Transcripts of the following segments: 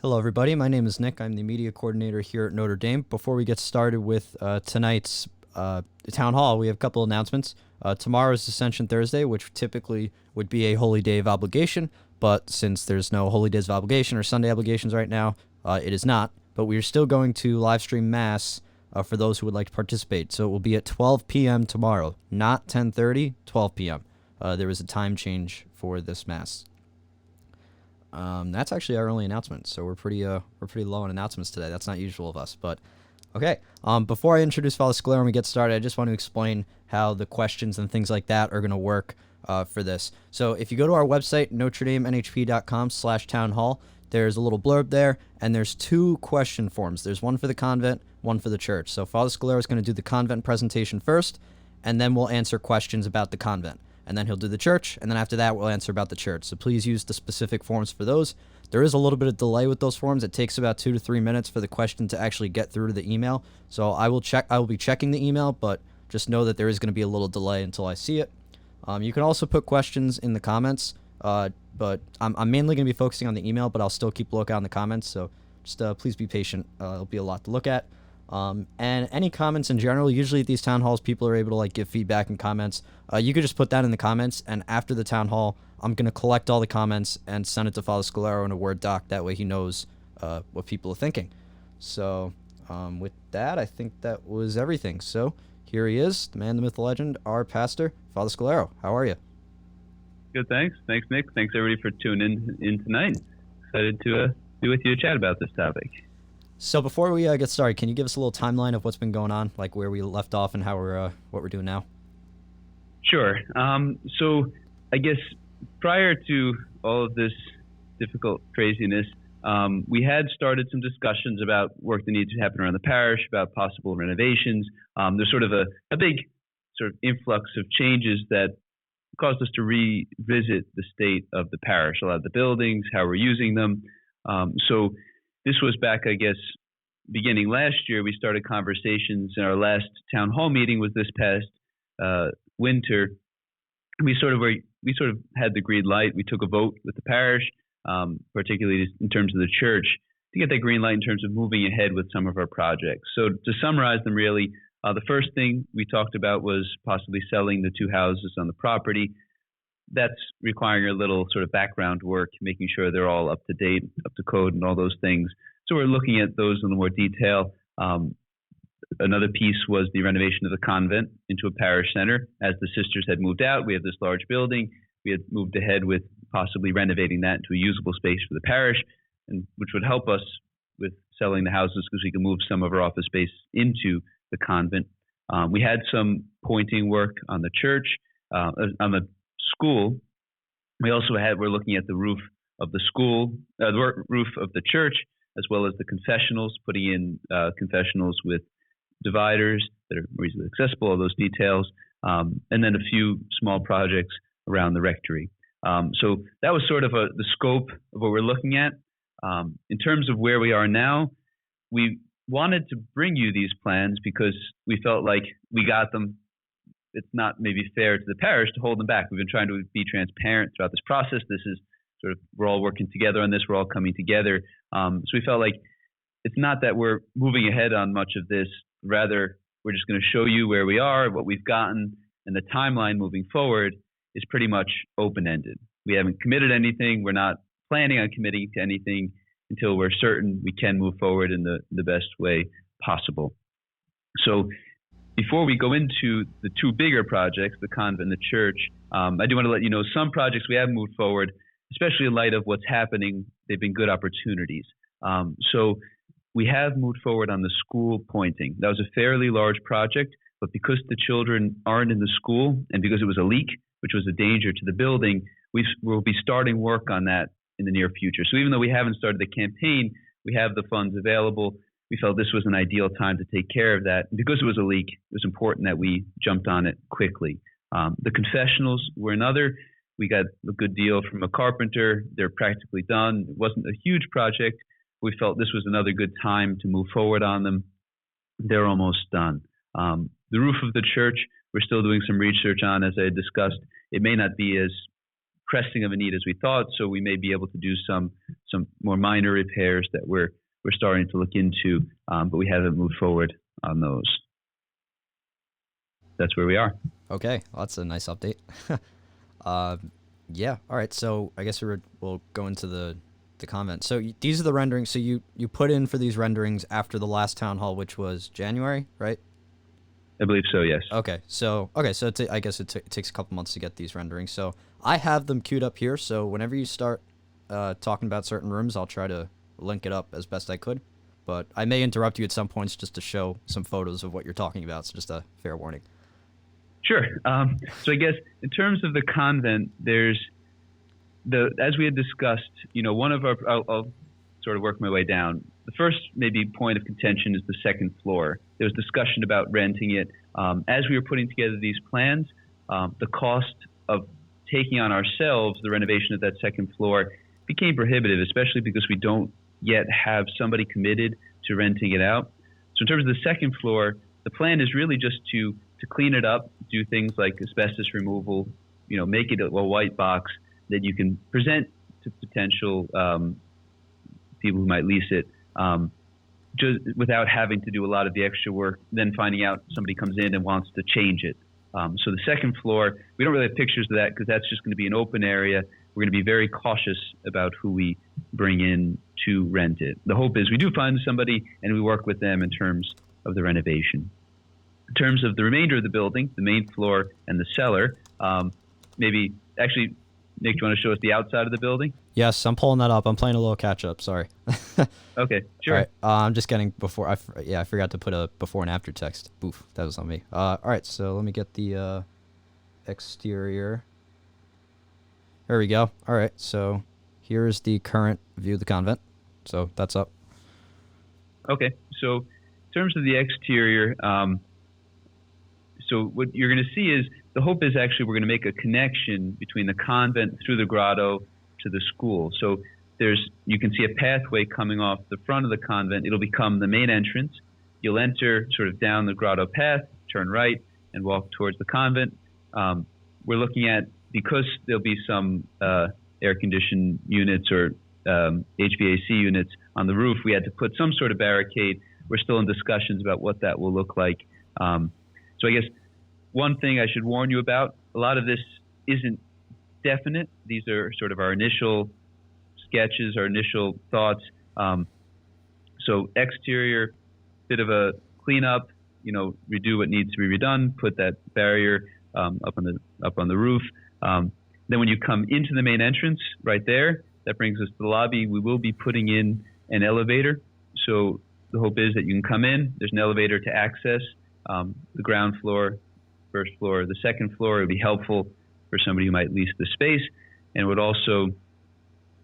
Hello, everybody. My name is Nick. I'm the media coordinator here at Notre Dame. Before we get started with tonight's town hall, we have a couple announcements. Tomorrow is Ascension Thursday, which typically would be a holy day of obligation, but since there's no holy days of obligation or Sunday obligations right now, it is not. But we are still going to live stream Mass for those who would like to participate. So it will be at 12 p.m. tomorrow, not 10:30, 12 p.m. There is a time change for this Mass. That's actually our only announcement, so we're pretty low on announcements today. That's not usual of us, but okay. Before I introduce Father Scalera and we get started, I just want to explain how the questions and things like that are going to work for this. So if you go to our website, NotreDameNHP.com/townhall, there's a little blurb there, and there's two question forms. There's one for the convent, one for the church. So Father Scalera is going to do the convent presentation first, and then we'll answer questions about the convent. And then he'll do the church, and then after that, we'll answer about the church. So please use the specific forms for those. There is a little bit of delay with those forms. It takes about 2 to 3 minutes for the question to actually get through to the email. So I will be checking the email, but just know that there is going to be a little delay until I see it. You can also put questions in the comments, but I'm mainly going to be focusing on the email, but I'll still keep a lookout in the comments. So just please be patient. It'll be a lot to look at. And any comments in general, usually at these town halls, people are able to give feedback and comments. You could just put that in the comments, and after the town hall, I'm going to collect all the comments and send it to Father Scalera in a Word doc. That way he knows what people are thinking. So with that, I think that was everything. So here he is, the man, the myth, the legend, our pastor, Father Scalera. How are you? Good, thanks. Thanks, Nick. Thanks, everybody, for tuning in tonight. Excited to be with you to chat about this topic. So before we get started, can you give us a little timeline of what's been going on, like where we left off and how what we're doing now? Sure. So I guess prior to all of this difficult craziness, we had started some discussions about work that needs to happen around the parish, about possible renovations. There's sort of a big sort of influx of changes that caused us to revisit the state of the parish, a lot of the buildings, how we're using them. So this was back, I guess, beginning last year. We started conversations, and our last town hall meeting was this past winter. We sort of had the green light. We took a vote with the parish, particularly in terms of the church, to get that green light in terms of moving ahead with some of our projects. So to summarize them, really, the first thing we talked about was possibly selling the 2 houses on the property. That's requiring a little sort of background work, making sure they're all up to date, up to code, and all those things. So we're looking at those in more detail. Another piece was the renovation of the convent into a parish center. As the sisters had moved out, we have this large building. We had moved ahead with possibly renovating that into a usable space for the parish, and which would help us with selling the houses because we can move some of our office space into the convent. We had some pointing work on the church, on the school. We're looking at the roof of the school, the roof of the church, as well as the confessionals, putting in confessionals with dividers that are more easily accessible, all those details, and then a few small projects around the rectory. So that was sort of the scope of what we're looking at. In terms of where we are now, we wanted to bring you these plans because we felt like we got them. It's not maybe fair to the parish to hold them back. We've been trying to be transparent throughout this process. This is sort of, we're all working together on this. We're all coming together. So we felt like it's not that we're moving ahead on much of this. Rather, we're just going to show you where we are, what we've gotten, and the timeline moving forward is pretty much open-ended. We haven't committed anything. We're not planning on committing to anything until we're certain we can move forward in the best way possible. So before we go into the 2 bigger projects, the convent and the church, I do want to let you know some projects we have moved forward, especially in light of what's happening. They've been good opportunities. So we have moved forward on the school pointing. That was a fairly large project, but because the children aren't in the school and because it was a leak, which was a danger to the building, we'll be starting work on that in the near future. So even though we haven't started the campaign, we have the funds available. We felt this was an ideal time to take care of that. And because it was a leak, it was important that we jumped on it quickly. The confessionals were another. We got a good deal from a carpenter. They're practically done. It wasn't a huge project. We felt this was another good time to move forward on them. They're almost done. The roof of the church, we're still doing some research on, as I discussed. It may not be as pressing of a need as we thought. So we may be able to do some more minor repairs that we're starting to look into, but we haven't moved forward on those. That's where we are. Okay, well, that's a nice update. Yeah, all right. So I guess we'll go into the convent. So these are the renderings. So you put in for these renderings after the last town hall, which was January, right? I believe so, yes. Okay, so I guess it takes a couple months to get these renderings. So I have them queued up here. So whenever you start talking about certain rooms, I'll try to link it up as best I could. But I may interrupt you at some points just to show some photos of what you're talking about. So just a fair warning. Sure. So I guess in terms of the convent, there's as we had discussed, one of our, I'll sort of work my way down. The first maybe point of contention is the second floor. There was discussion about renting it. As we were putting together these plans, the cost of taking on ourselves the renovation of that second floor became prohibitive, especially because we don't yet have somebody committed to renting it out. So in terms of the second floor, the plan is really just to clean it up, do things like asbestos removal, make it a white box that you can present to potential people who might lease it, just without having to do a lot of the extra work, then finding out somebody comes in and wants to change it. So the second floor, we don't really have pictures of that because that's just going to be an open area. We're going to be very cautious about who we bring in to rent it. The hope is we do find somebody and we work with them in terms of the renovation. In terms of the remainder of the building, the main floor and the cellar, maybe actually, Nick, do you want to show us the outside of the building? Yes, I'm pulling that up. I'm playing a little catch up. Sorry. Okay, sure. All right. I'm just getting before. I forgot to put a before and after text. Oof, that was on me. All right. So let me get the exterior. There we go. All right. So here's the current view of the convent. So that's up. Okay. So in terms of the exterior, so what you're going to see is the hope is actually we're going to make a connection between the convent through the grotto to the school. So you can see a pathway coming off the front of the convent. It'll become the main entrance. You'll enter sort of down the grotto path, turn right, and walk towards the convent. We're looking at, because there'll be some air-conditioned units or HVAC units on the roof, we had to put some sort of barricade. We're still in discussions about what that will look like. So I guess one thing I should warn you about, a lot of this isn't definite. These are sort of our initial sketches, our initial thoughts. So exterior, bit of a cleanup, redo what needs to be redone, put that barrier up on the roof. Then when you come into the main entrance right there, that brings us to the lobby. We will be putting in an elevator. So the hope is that you can come in. There's an elevator to access the ground floor, first floor, the second floor. It would be helpful for somebody who might lease the space, and would also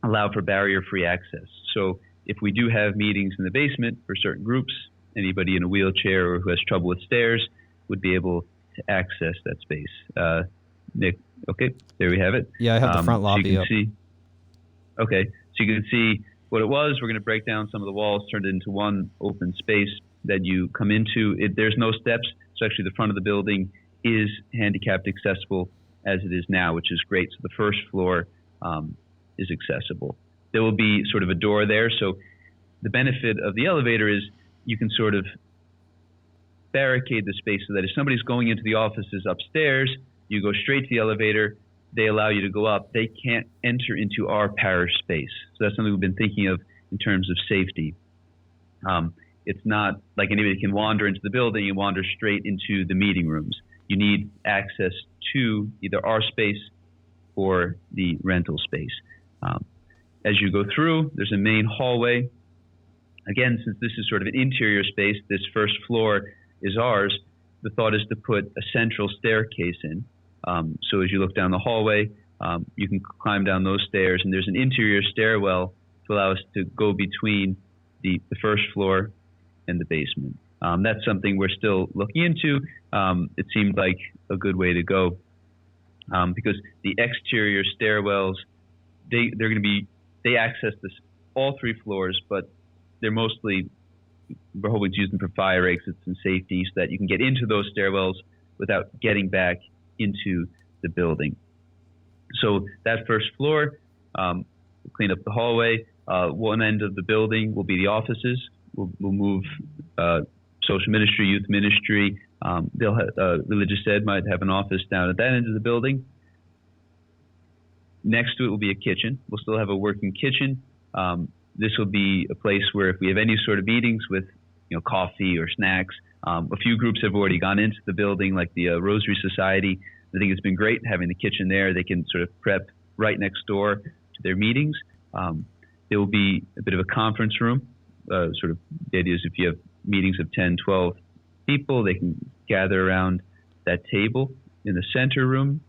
allow for barrier-free access. So if we do have meetings in the basement for certain groups, anybody in a wheelchair or who has trouble with stairs would be able to access that space. Nick, okay, there we have it. Yeah, I have the front lobby so you can up. See, okay, so you can see what it was. We're going to break down some of the walls, turn it into one open space that you come into. There's no steps, so actually the front of the building is handicapped accessible as it is now, which is great. So the first floor is accessible. There will be sort of a door there. So the benefit of the elevator is you can sort of barricade the space so that if somebody's going into the offices upstairs, you go straight to the elevator, they allow you to go up. They can't enter into our parish space. So that's something we've been thinking of in terms of safety. It's not like anybody can wander into the building and wander straight into the meeting rooms. You need access to either our space or the rental space. As you go through, there's a main hallway. Again, since this is sort of an interior space, this first floor is ours. The thought is to put a central staircase in. So as you look down the hallway, you can climb down those stairs, and there's an interior stairwell to allow us to go between the first floor and the basement. That's something we're still looking into. It seemed like a good way to go because the exterior stairwells, they access all three floors, but they're mostly, we're hoping to use them for fire exits and safety so that you can get into those stairwells without getting back into the building. So that first floor, we'll clean up the hallway. One end of the building will be the offices. We'll move social ministry, youth ministry. They'll have, religious ed might have an office down at that end of the building. Next to it will be a kitchen. We'll still have a working kitchen. This will be a place where if we have any sort of meetings with, coffee or snacks, a few groups have already gone into the building, like the Rosary Society. I think it's been great having the kitchen there. They can sort of prep right next door to their meetings. There will be a bit of a conference room. Sort of the idea is if you have meetings of 10, 12 people, they can gather around that table in the center room.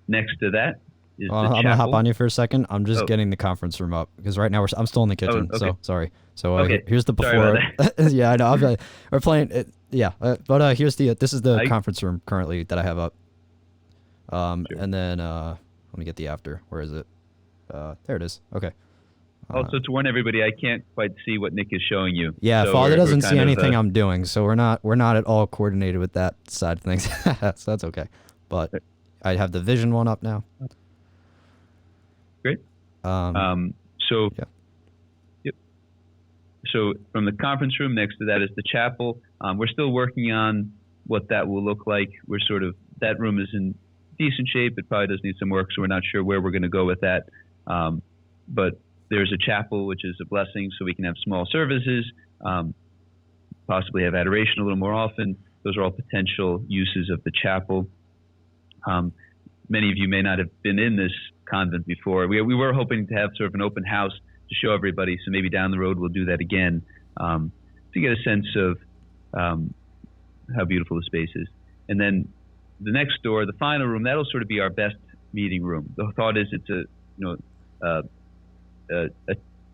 Next to that is the I'm chapel. going to hop on you for a second. I'm just getting the conference room up because right now I'm still in the kitchen. Okay. So sorry. So Okay. here's the before. Sorry about that. Yeah, I know. We're playing it. Yeah. But here's this is the conference room currently that I have up. Sure. And then let me get the after. Where is it? There it is. Okay. Also, to warn everybody, I can't quite see what Nick is showing you. Yeah, so Father doesn't see kind of, anything I'm doing, so we're not at all coordinated with that side of things. So that's okay. But I have the vision one up now. Great. So, yeah. Yep. So from the conference room next to that is the chapel. We're still working on what that will look like. We're that room is in decent shape. It probably does need some work, so we're not sure where we're going to go with that. But there's a chapel, which is a blessing, so we can have small services, possibly have adoration a little more often. Those are all potential uses of the chapel. Many of you may not have been in this convent before. We were hoping to have sort of an open house to show everybody, so maybe down the road we'll do that again to get a sense of how beautiful the space is. And then the next door, the final room, that'll sort of be our best meeting room. The thought is it's a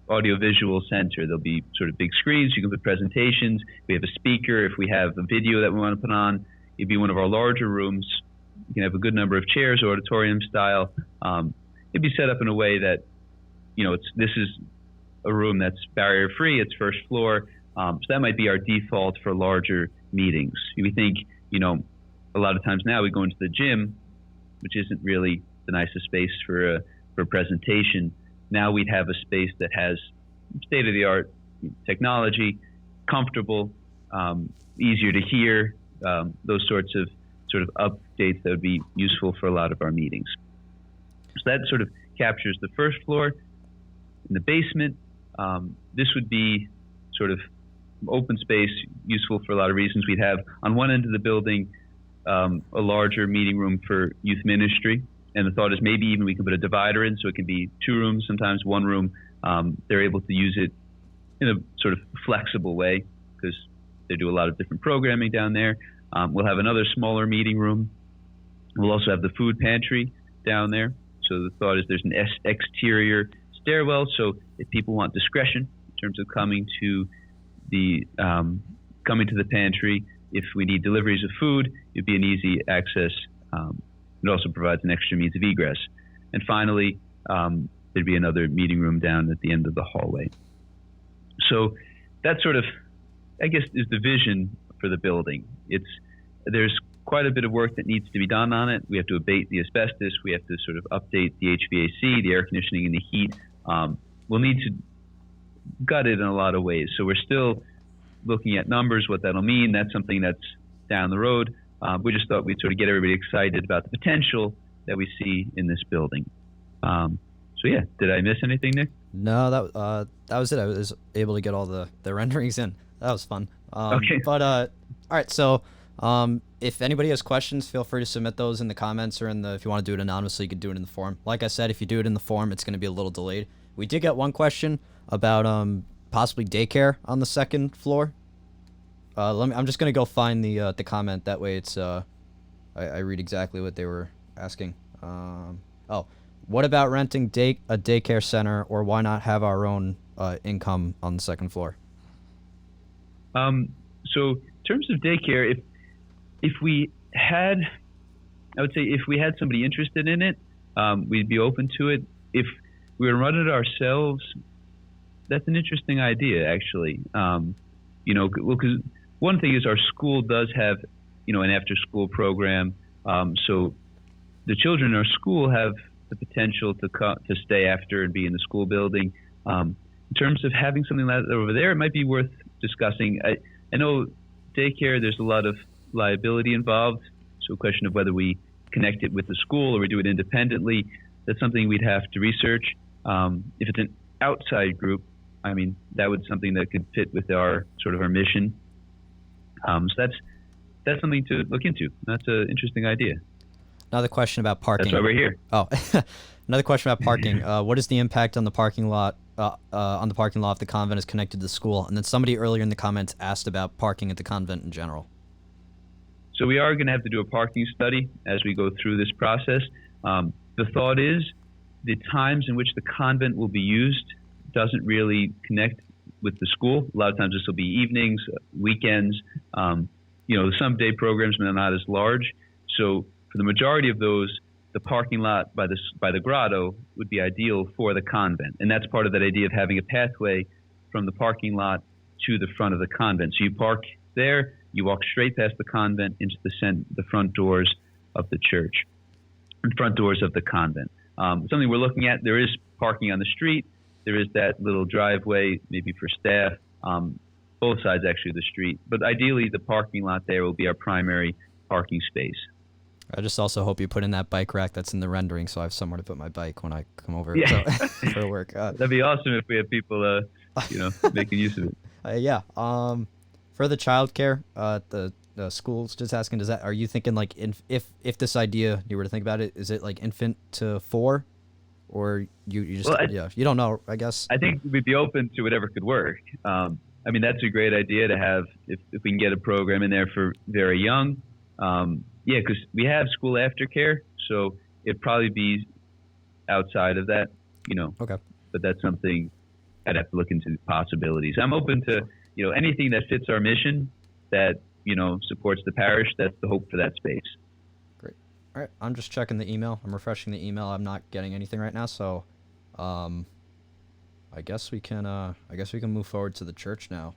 audiovisual center. There'll be sort of big screens. You can put presentations. We have a speaker. If we have a video that we want to put on, it'd be one of our larger rooms. You can have a good number of chairs, auditorium style. It'd be set up in a way that, this is a room that's barrier free. It's first floor. So that might be our default for larger meetings. We think, a lot of times now we go into the gym, which isn't really the nicest space for a presentation. Now we'd have a space that has state-of-the-art technology, comfortable, easier to hear, those sorts of sort of updates that would be useful for a lot of our meetings. So that sort of captures the first floor. In the basement, this would be sort of open space, useful for a lot of reasons. We'd have on one end of the building a larger meeting room for youth ministry. And the thought is maybe even we can put a divider in, so it can be two rooms, sometimes one room. They're able to use it in a sort of flexible way because they do a lot of different programming down there. We'll have another smaller meeting room. We'll also have the food pantry down there. So the thought is there's an exterior stairwell, so if people want discretion in terms of coming to the pantry, if we need deliveries of food, it'd be an easy access. It also provides an extra means of egress. And finally, there'd be another meeting room down at the end of the hallway. So that sort of, I guess, is the vision for the building. There's quite a bit of work that needs to be done on it. We have to abate the asbestos. We have to sort of update the HVAC, the air conditioning, and the heat. We'll need to gut it in a lot of ways. So we're still looking at numbers, what that'll mean. That's something that's down the road. We just thought we'd sort of get everybody excited about the potential that we see in this building. So yeah, did I miss anything, Nick? No, that was it. I was able to get all the renderings in. That was fun. Okay. But all right. So if anybody has questions, feel free to submit those in the comments or if you want to do it anonymously, you can do it in the forum. Like I said, if you do it in the forum, it's going to be a little delayed. We did get one question about possibly daycare on the second floor. I'm just gonna go find the comment. That way, it's I read exactly what they were asking. What about renting a daycare center, or why not have our own income on the second floor? So in terms of daycare, if we had, I would say if we had somebody interested in it, we'd be open to it. If we were running it ourselves, that's an interesting idea, actually. Because one thing is our school does have, an after-school program. So the children in our school have the potential to stay after and be in the school building. In terms of having something like that over there, it might be worth discussing. I know daycare, there's a lot of liability involved, so a question of whether we connect it with the school or we do it independently, that's something we'd have to research. If it's an outside group, I mean, that would something that could fit with our mission. So that's something to look into. That's an interesting idea. Another question about parking. That's why we're here. Oh, another question about parking. What is the impact on the parking lot? If the convent is connected to the school? And then somebody earlier in the comments asked about parking at the convent in general. So we are going to have to do a parking study as we go through this process. The thought is the times in which the convent will be used doesn't really connect with the school. A lot of times this will be evenings, weekends. Some day programs are not as large. So for the majority of those, the parking lot by the grotto would be ideal for the convent. And that's part of that idea of having a pathway from the parking lot to the front of the convent. So you park there, you walk straight past the convent into the front doors of the church, and front doors of the convent. Something we're looking at, there is parking on the street. There is that little driveway, maybe for staff, both sides actually of the street. But ideally, the parking lot there will be our primary parking space. I just also hope you put in that bike rack that's in the rendering, so I have somewhere to put my bike when I come over for work. That'd be awesome if we had people, making use of it. For the childcare, the school's just asking, are you thinking like if this idea you were to think about it, is it like infant to 4, or you just you don't know? I guess I think we'd be open to whatever could work. That's a great idea to have if we can get a program in there for very young. Because we have school aftercare, so it'd probably be outside of that, Okay. But that's something I'd have to look into the possibilities. I'm open to, anything that fits our mission, that, supports the parish. That's the hope for that space. Great. All right. I'm just checking the email. I'm refreshing the email. I'm not getting anything right now, so I guess we can move forward to the church now.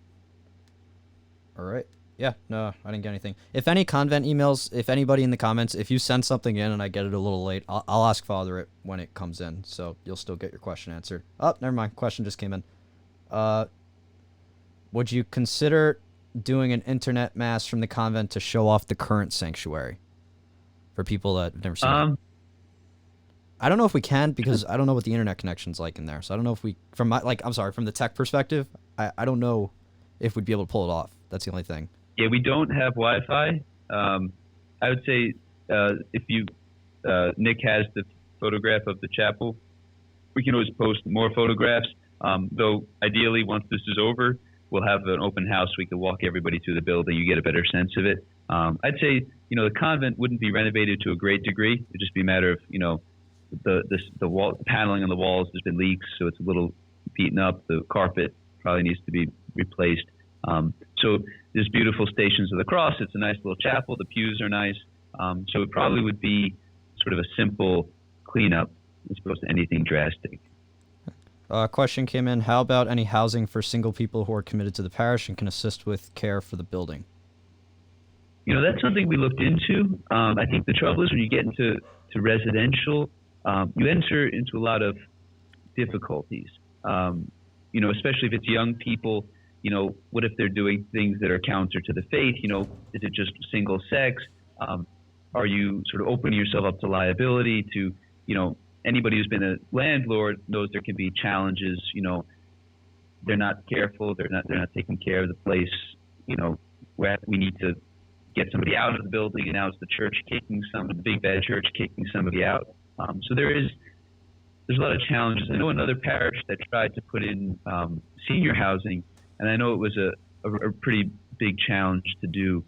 All right. Yeah, no, I didn't get anything. If any convent emails, if anybody in the comments, if you send something in and I get it a little late, I'll ask Father it when it comes in, so you'll still get your question answered. Oh, never mind. Question just came in. Would you consider doing an internet mass from the convent to show off the current sanctuary for people that have never seen it? I don't know if we can, because I don't know what the internet connection's like in there. So I don't know if we, from the tech perspective, I don't know if we'd be able to pull it off. That's the only thing. Yeah, we don't have Wi-Fi. I would say if Nick has the photograph of the chapel, we can always post more photographs. Though ideally, once this is over, we'll have an open house. We can walk everybody through the building. You get a better sense of it. I'd say, the convent wouldn't be renovated to a great degree. It'd just be a matter of, the wall, the paneling on the walls. There's been leaks, so it's a little beaten up. The carpet probably needs to be replaced. So there's beautiful Stations of the Cross. It's a nice little chapel. The pews are nice. So it probably would be sort of a simple cleanup as opposed to anything drastic. Question came in. How about any housing for single people who are committed to the parish and can assist with care for the building? That's something we looked into. I think the trouble is when you get into residential, you enter into a lot of difficulties, especially if it's young people. What if they're doing things that are counter to the faith? Is it just single sex? Are you sort of opening yourself up to liability to, anybody who's been a landlord knows there can be challenges. They're not careful. They're not taking care of the place. Where we need to get somebody out of the building, and now it's the big bad church kicking somebody out. So there's a lot of challenges. I know another parish that tried to put in senior housing, and I know it was a pretty big challenge to do.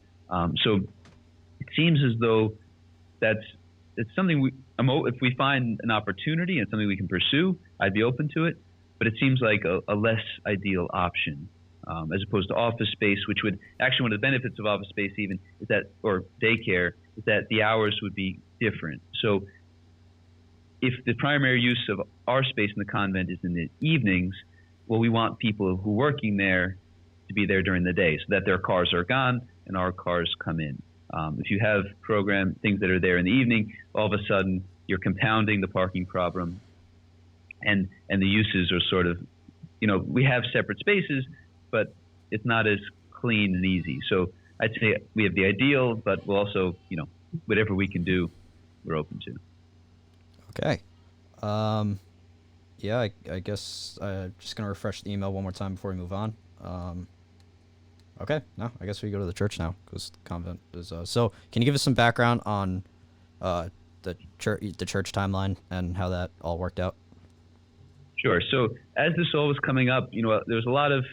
So it seems as though it's something if we find an opportunity and something we can pursue, I'd be open to it. But it seems like a less ideal option as opposed to office space, which would actually, one of the benefits of office space even is that, or daycare, is that the hours would be different. So if the primary use of our space in the convent is in the evenings, well, we want people who are working there to be there during the day so that their cars are gone and our cars come in. If you have things that are there in the evening, all of a sudden you're compounding the parking problem, and the uses are sort of, we have separate spaces, but it's not as clean and easy. So I'd say we have the ideal, but we'll also, whatever we can do, we're open to. Okay. Yeah, I guess just going to refresh the email one more time before we move on. Okay, no, I guess we go to the church now, because the convent is... So, can you give us some background on the church timeline and how that all worked out? Sure. So, as this all was coming up, there was a lot of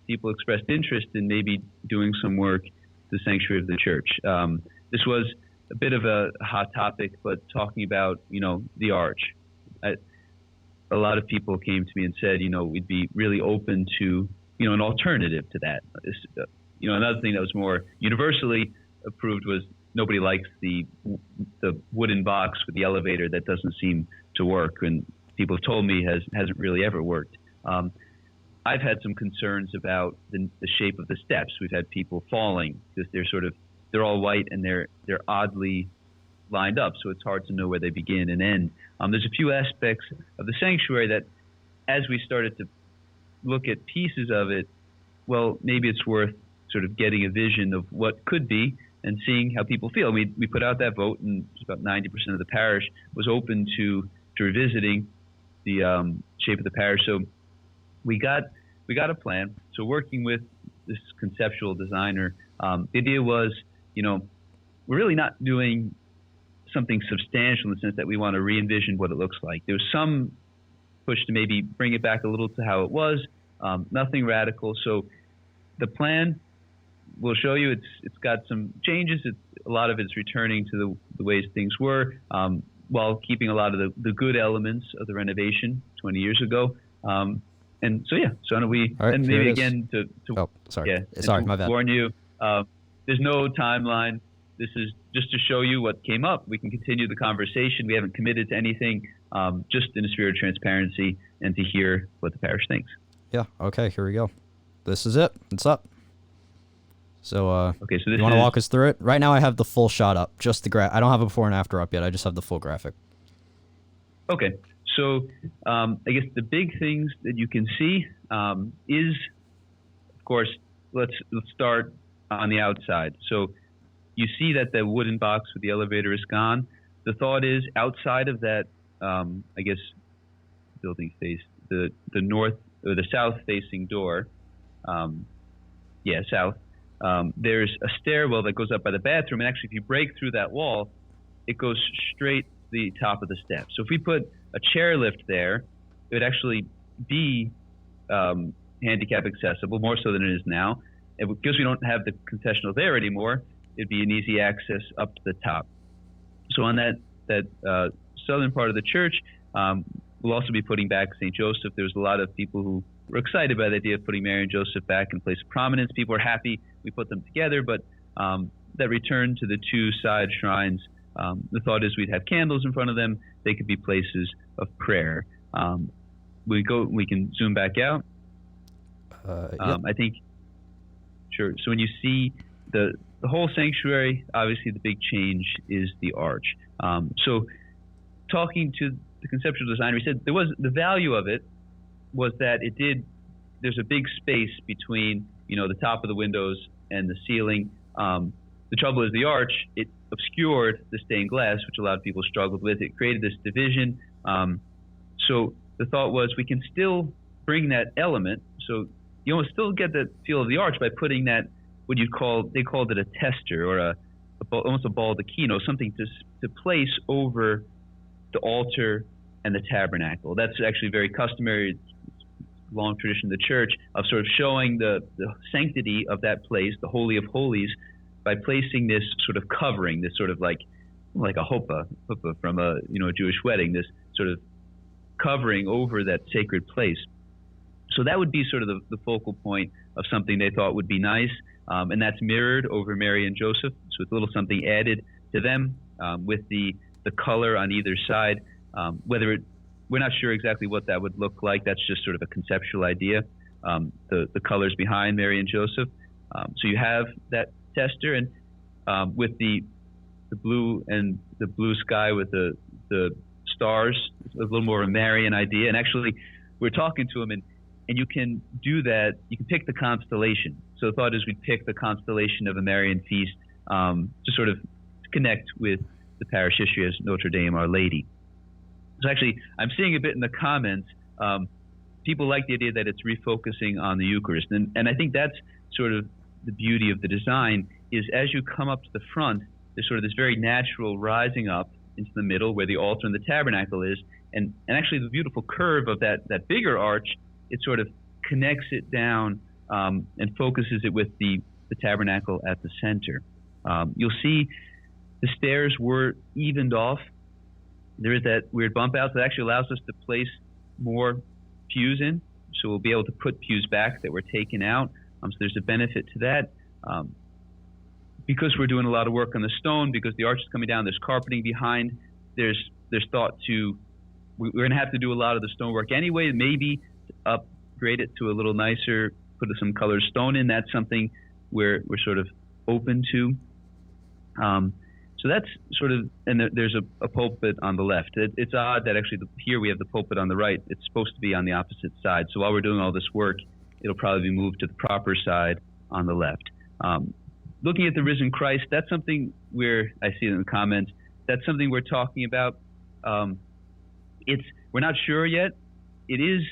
people expressed interest in maybe doing some work to the sanctuary of the church. This was a bit of a hot topic, but talking about, the arch. A lot of people came to me and said, we'd be really open to, an alternative to that. Another thing that was more universally approved was nobody likes the wooden box with the elevator that doesn't seem to work, and people have told me hasn't really ever worked. I've had some concerns about the shape of the steps. We've had people falling because they're all white and they're oddly lined up, so it's hard to know where they begin and end. There's a few aspects of the sanctuary that, as we started to look at pieces of it, well, maybe it's worth sort of getting a vision of what could be and seeing how people feel. We put out that vote, and about 90% of the parish was open to revisiting the shape of the parish. So we got a plan. So working with this conceptual designer, the idea was, we're really not doing something substantial in the sense that we want to re-envision what it looks like. There's some push to maybe bring it back a little to how it was, nothing radical. So the plan, we'll show you, it's got some changes. A lot of it's returning to the ways things were, while keeping a lot of the good elements of the renovation 20 years ago. And so, yeah, so we, right, and maybe again to sorry. Yeah, sorry, my bad. Warn you, there's no timeline. This is just to show you what came up. We can continue the conversation. We haven't committed to anything, just in a spirit of transparency and to hear what the parish thinks. Yeah, okay, here we go. This is it. It's up. So, okay, so you want to walk us through it? Right now I have the full shot up, just the I don't have a before and after up yet. I just have the full graphic. Okay, so I guess the big things that you can see is, of course, let's start on the outside. So you see that the wooden box with the elevator is gone. The thought is outside of that, I guess, building face, the north or the south facing door, south. There's a stairwell that goes up by the bathroom, and actually if you break through that wall, it goes straight to the top of the steps. So if we put a chairlift there, it would actually be handicap accessible, more so than it is now. And because we don't have the confessional there anymore, it'd be an easy access up to the top. So on that southern part of the church, we'll also be putting back St. Joseph. There's a lot of people who were excited by the idea of putting Mary and Joseph back in place of prominence. People are happy we put them together, but that return to the two side shrines, the thought is we'd have candles in front of them. They could be places of prayer. We can zoom back out. Yep. I think, sure. So when you see the whole sanctuary, obviously the big change is the arch. So talking to the conceptual designer, he said the value of it was that there's a big space between, the top of the windows and the ceiling. The trouble is the arch, it obscured the stained glass, which a lot of people struggled with. It created this division. So the thought was we can still bring that element. So you still get the feel of the arch by putting that, they called it a tester or almost a baldacchino, something to place over the altar and the tabernacle. That's actually very customary. It's long tradition of the church of sort of showing the sanctity of that place, the Holy of Holies, by placing this sort of covering, this sort of like a huppah from a Jewish wedding, this sort of covering over that sacred place. So that would be sort of the focal point of something they thought would be nice, and that's mirrored over Mary and Joseph. So it's a little something added to them with the color on either side. We're not sure exactly what that would look like. That's just sort of a conceptual idea. The colors behind Mary and Joseph. So you have that tester, and with the blue and the blue sky with the stars. It's a little more of a Marian idea. And actually, we're talking to him, and you can do that. You can pick the constellation. So the thought is we'd pick the constellation of a Marian feast to sort of connect with the parish history as Notre Dame, Our Lady. So actually, I'm seeing a bit in the comments. People like the idea that it's refocusing on the Eucharist. And I think that's sort of the beauty of the design, is as you come up to the front, there's sort of this very natural rising up into the middle where the altar and the tabernacle is. And actually the beautiful curve of that bigger arch, it sort of connects it down and focuses it with the tabernacle at the center. You'll see the stairs were evened off. There is that weird bump out that actually allows us to place more pews in. So we'll be able to put pews back that were taken out. So there's a benefit to that. Because we're doing a lot of work on the stone, because the arch is coming down, there's carpeting behind, there's thought to, we're going to have to do a lot of the stonework anyway, maybe upgrade it to a little nicer, put some colored stone in. That's something we're sort of open to. So that's sort of, and there's a pulpit on the left. It's odd that actually here we have the pulpit on the right. It's supposed to be on the opposite side. So while we're doing all this work, it'll probably be moved to the proper side on the left. Looking at the risen Christ, that's something I see it in the comments, that's something we're talking about. We're not sure yet. It is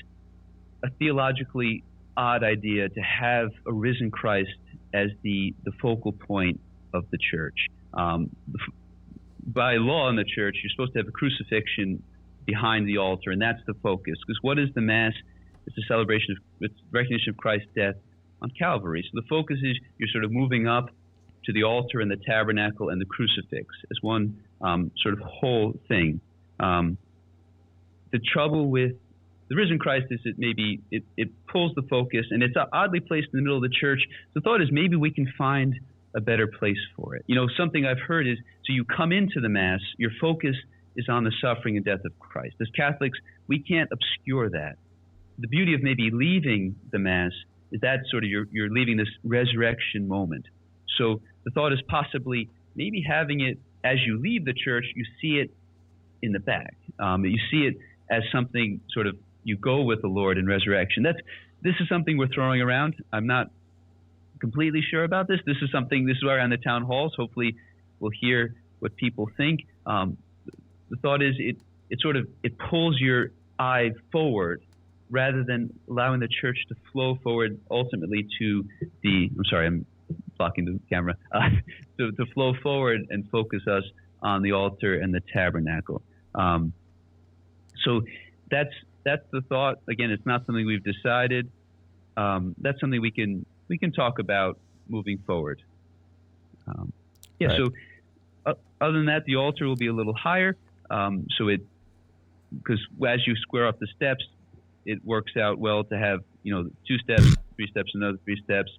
a theologically odd idea to have a risen Christ as the focal point of the church. By law in the church, you're supposed to have a crucifixion behind the altar, and that's the focus. Because what is the Mass? It's a celebration it's recognition of Christ's death on Calvary. So the focus is you're sort of moving up to the altar and the tabernacle and the crucifix as one sort of whole thing. The trouble with the risen Christ is that maybe it pulls the focus, and it's oddly placed in the middle of the church. The thought is maybe we can find a better place for it. Something I've heard is, so you come into the Mass, your focus is on the suffering and death of Christ. As Catholics, we can't obscure that. The beauty of maybe leaving the Mass is that sort of you're leaving this resurrection moment. So the thought is possibly maybe having it as you leave the church, you see it in the back. You see it as something sort of, you go with the Lord in resurrection. This is something we're throwing around. I'm not completely sure about this. This is why we're on the town halls. Hopefully we'll hear what people think. The thought is it pulls your eye forward rather than allowing the church to flow forward ultimately to I'm blocking the camera, to flow forward and focus us on the altar and the tabernacle. So that's the thought. Again, it's not something we've decided. That's something we can talk about moving forward. Right. So other than that, the altar will be a little higher. Because as you square up the steps, it works out well to have 2 steps, 3 steps, another 3 steps.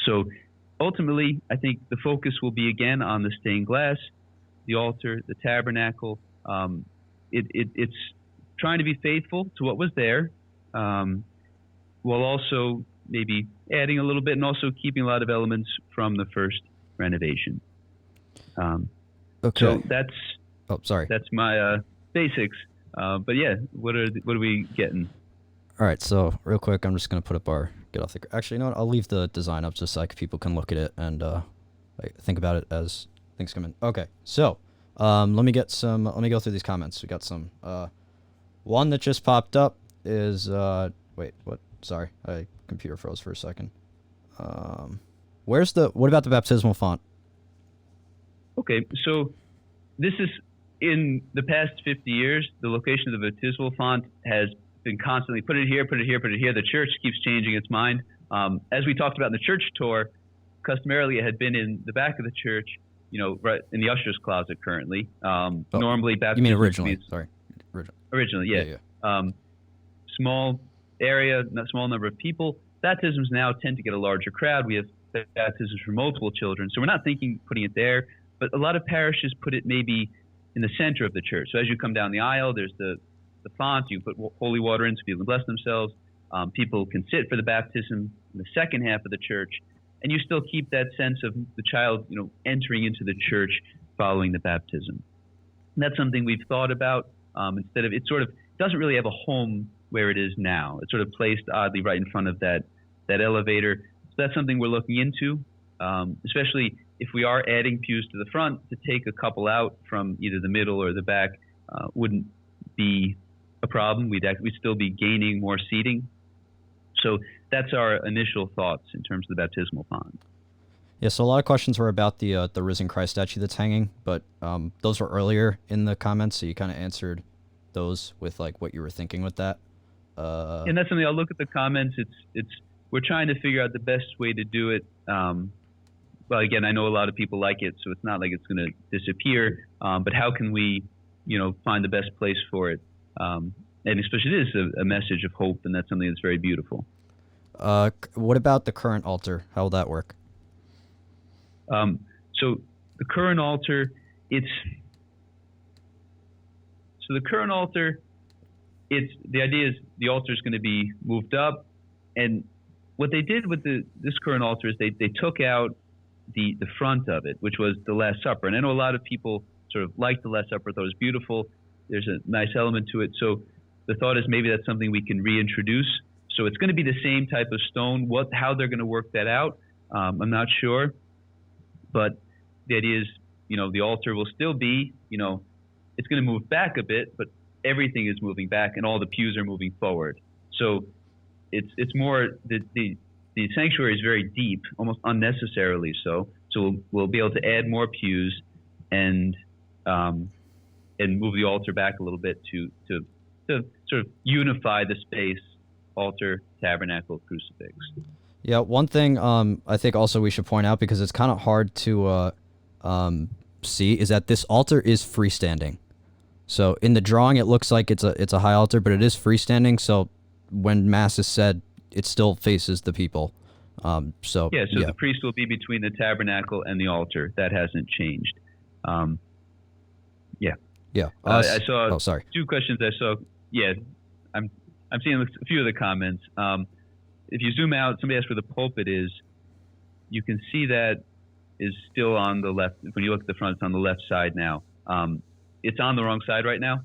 So ultimately, I think the focus will be again on the stained glass, the altar, the tabernacle. It's trying to be faithful to what was there, while also maybe adding a little bit and also keeping a lot of elements from the first renovation. Okay. So that's my basics. But yeah, what are we getting? All right. So real quick, I'm just gonna put up actually, you know what? I'll leave the design up just so like people can look at it and think about it as things come in. Okay. So let me go through these comments. We got some. One that just popped up is wait, what? Sorry, my computer froze for a second. What about the baptismal font? Okay, so this is, in the past 50 years, the location of the baptismal font has been constantly put it here, put it here, put it here. The church keeps changing its mind. As we talked about in the church tour, customarily it had been in the back of the church, right in the usher's closet currently. Normally baptism. You mean originally? Sorry. Originally, yeah. Small area, small number of people. Baptisms now tend to get a larger crowd. We have baptisms for multiple children, so we're not thinking putting it there. But a lot of parishes put it maybe in the center of the church. So as you come down the aisle, there's the font. You put holy water in so people can bless themselves. People can sit for the baptism in the second half of the church. and you still keep that sense of the child, entering into the church following the baptism. And that's something we've thought about. Instead of, it sort of doesn't really have a home where it is now. It's sort of placed oddly right in front of that elevator. So that's something we're looking into, especially if we are adding pews to the front. To take a couple out from either the middle or the back wouldn't be a problem. We'd still be gaining more seating. So that's our initial thoughts in terms of the baptismal font. Yeah, so a lot of questions were about the risen Christ statue that's hanging, but those were earlier in the comments, so you kind of answered those with like what you were thinking with that. And that's something I'll look at the comments. We're trying to figure out the best way to do it. Well, again, I know a lot of people like it, so it's not like it's going to disappear. But how can we, find the best place for it? And especially it is a message of hope, and that's something that's very beautiful. What about the current altar? How will that work? So the current altar, the idea is the altar is going to be moved up, and what they did with this current altar is they took out the front of it, which was the Last Supper. And I know a lot of people sort of liked the Last Supper, thought it was beautiful. There's a nice element to it. So the thought is maybe that's something we can reintroduce. So it's going to be the same type of stone. How they're going to work that out, I'm not sure. But the idea is, the altar will still be, it's going to move back a bit, but everything is moving back and all the pews are moving forward. So it's more, the sanctuary is very deep, almost unnecessarily so. So we'll be able to add more pews and move the altar back a little bit to sort of unify the space, altar, tabernacle, crucifix. Yeah, one thing I think also we should point out, because it's kind of hard to see, is that this altar is freestanding. So in the drawing, it looks like it's a high altar, but it is freestanding. So when Mass is said, it still faces the people. The priest will be between the tabernacle and the altar. That hasn't changed. Yeah. I saw. Oh, sorry. 2 questions. I saw. Yeah, I'm seeing a few of the comments. If you zoom out, somebody asked where the pulpit is. You can see that is still on the left. When you look at the front, it's on the left side now. It's on the wrong side right now.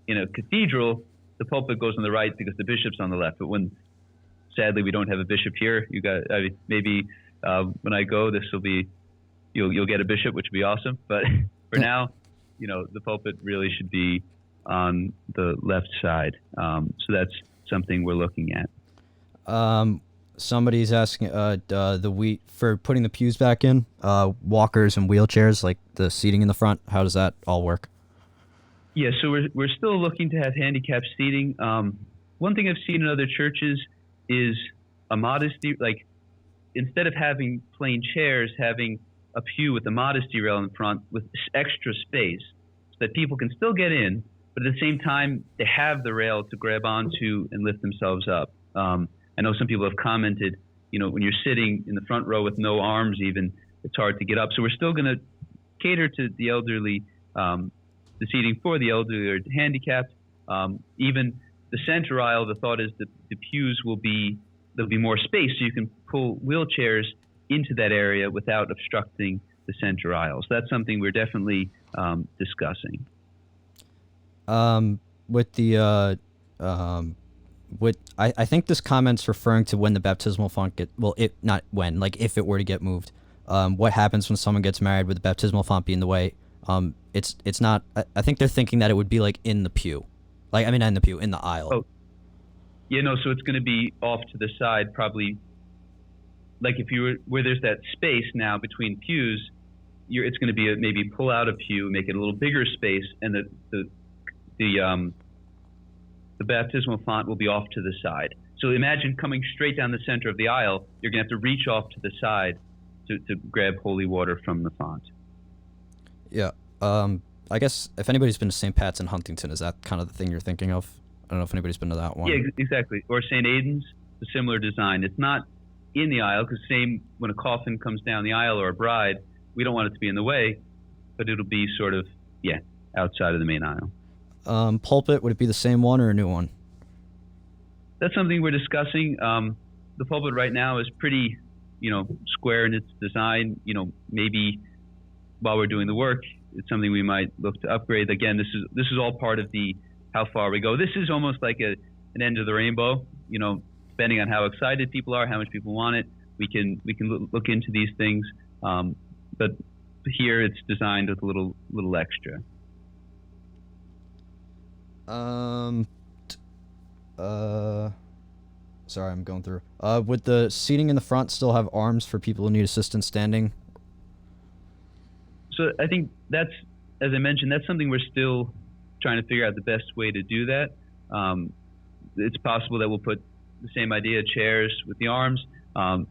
In a cathedral, the pulpit goes on the right because the bishop's on the left. But sadly, we don't have a bishop here. Maybe when I go, this will be, you'll get a bishop, which would be awesome. But for now, the pulpit really should be on the left side. So that's something we're looking at. Somebody's asking for putting the pews back in, walkers and wheelchairs, like the seating in the front. How does that all work? Yeah, so we're still looking to have handicapped seating. One thing I've seen in other churches is a modesty, like instead of having plain chairs, having a pew with a modesty rail in front with extra space so that people can still get in, but at the same time they have the rail to grab onto and lift themselves up. I know some people have commented, when you're sitting in the front row with no arms even, it's hard to get up. So we're still going to cater to the elderly, the seating for the elderly or handicapped. Even the center aisle, the thought is that the pews there'll be more space so you can pull wheelchairs into that area without obstructing the center aisle. So that's something we're definitely discussing. I think this comment's referring to when the baptismal font if it were to get moved. What happens when someone gets married with the baptismal font being in the way? It's not. I think they're thinking that it would be like in the pew, not in the pew, in the aisle. Oh, yeah, no. So it's going to be off to the side, probably. Like if you were where there's that space now between pews, it's going to be maybe pull out a pew, make it a little bigger space, and the baptismal font will be off to the side. So imagine coming straight down the center of the aisle. You're going to have to reach off to the side to grab holy water from the font. Yeah. I guess if anybody's been to St. Pat's in Huntington, is that kind of the thing you're thinking of? I don't know if anybody's been to that one. Yeah, exactly. Or St. Aidan's, a similar design. It's not in the aisle because when a coffin comes down the aisle or a bride, we don't want it to be in the way, but it'll be sort of, outside of the main aisle. Pulpit, would it be the same one or a new one? That's something we're discussing. The pulpit right now is pretty square in its design. Maybe while we're doing the work, it's something we might look to upgrade. Again, this is all part of the how far we go. This is almost like an end of the rainbow. Depending on how excited people are, how much people want it, we can look into these things. But here it's designed with a little extra. Sorry, I'm going through. Would the seating in the front still have arms for people who need assistance standing? So I think that's, as I mentioned, that's something we're still trying to figure out the best way to do that. It's possible that we'll put the same idea, chairs with the arms. To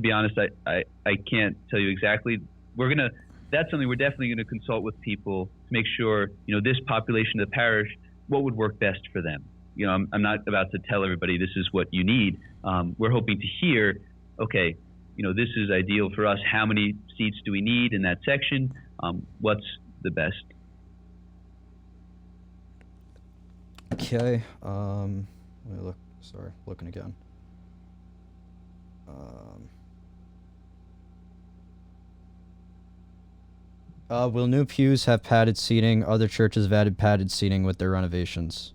be honest, I can't tell you exactly. That's something we're definitely going to consult with people to make sure, this population of the parish, what would work best for them. I'm not about to tell everybody this is what you need. We're hoping to hear, okay, this is ideal for us. How many seats do we need in that section? What's the best? Okay. Let me look. Sorry, looking again. Will new pews have padded seating? Other churches have added padded seating with their renovations.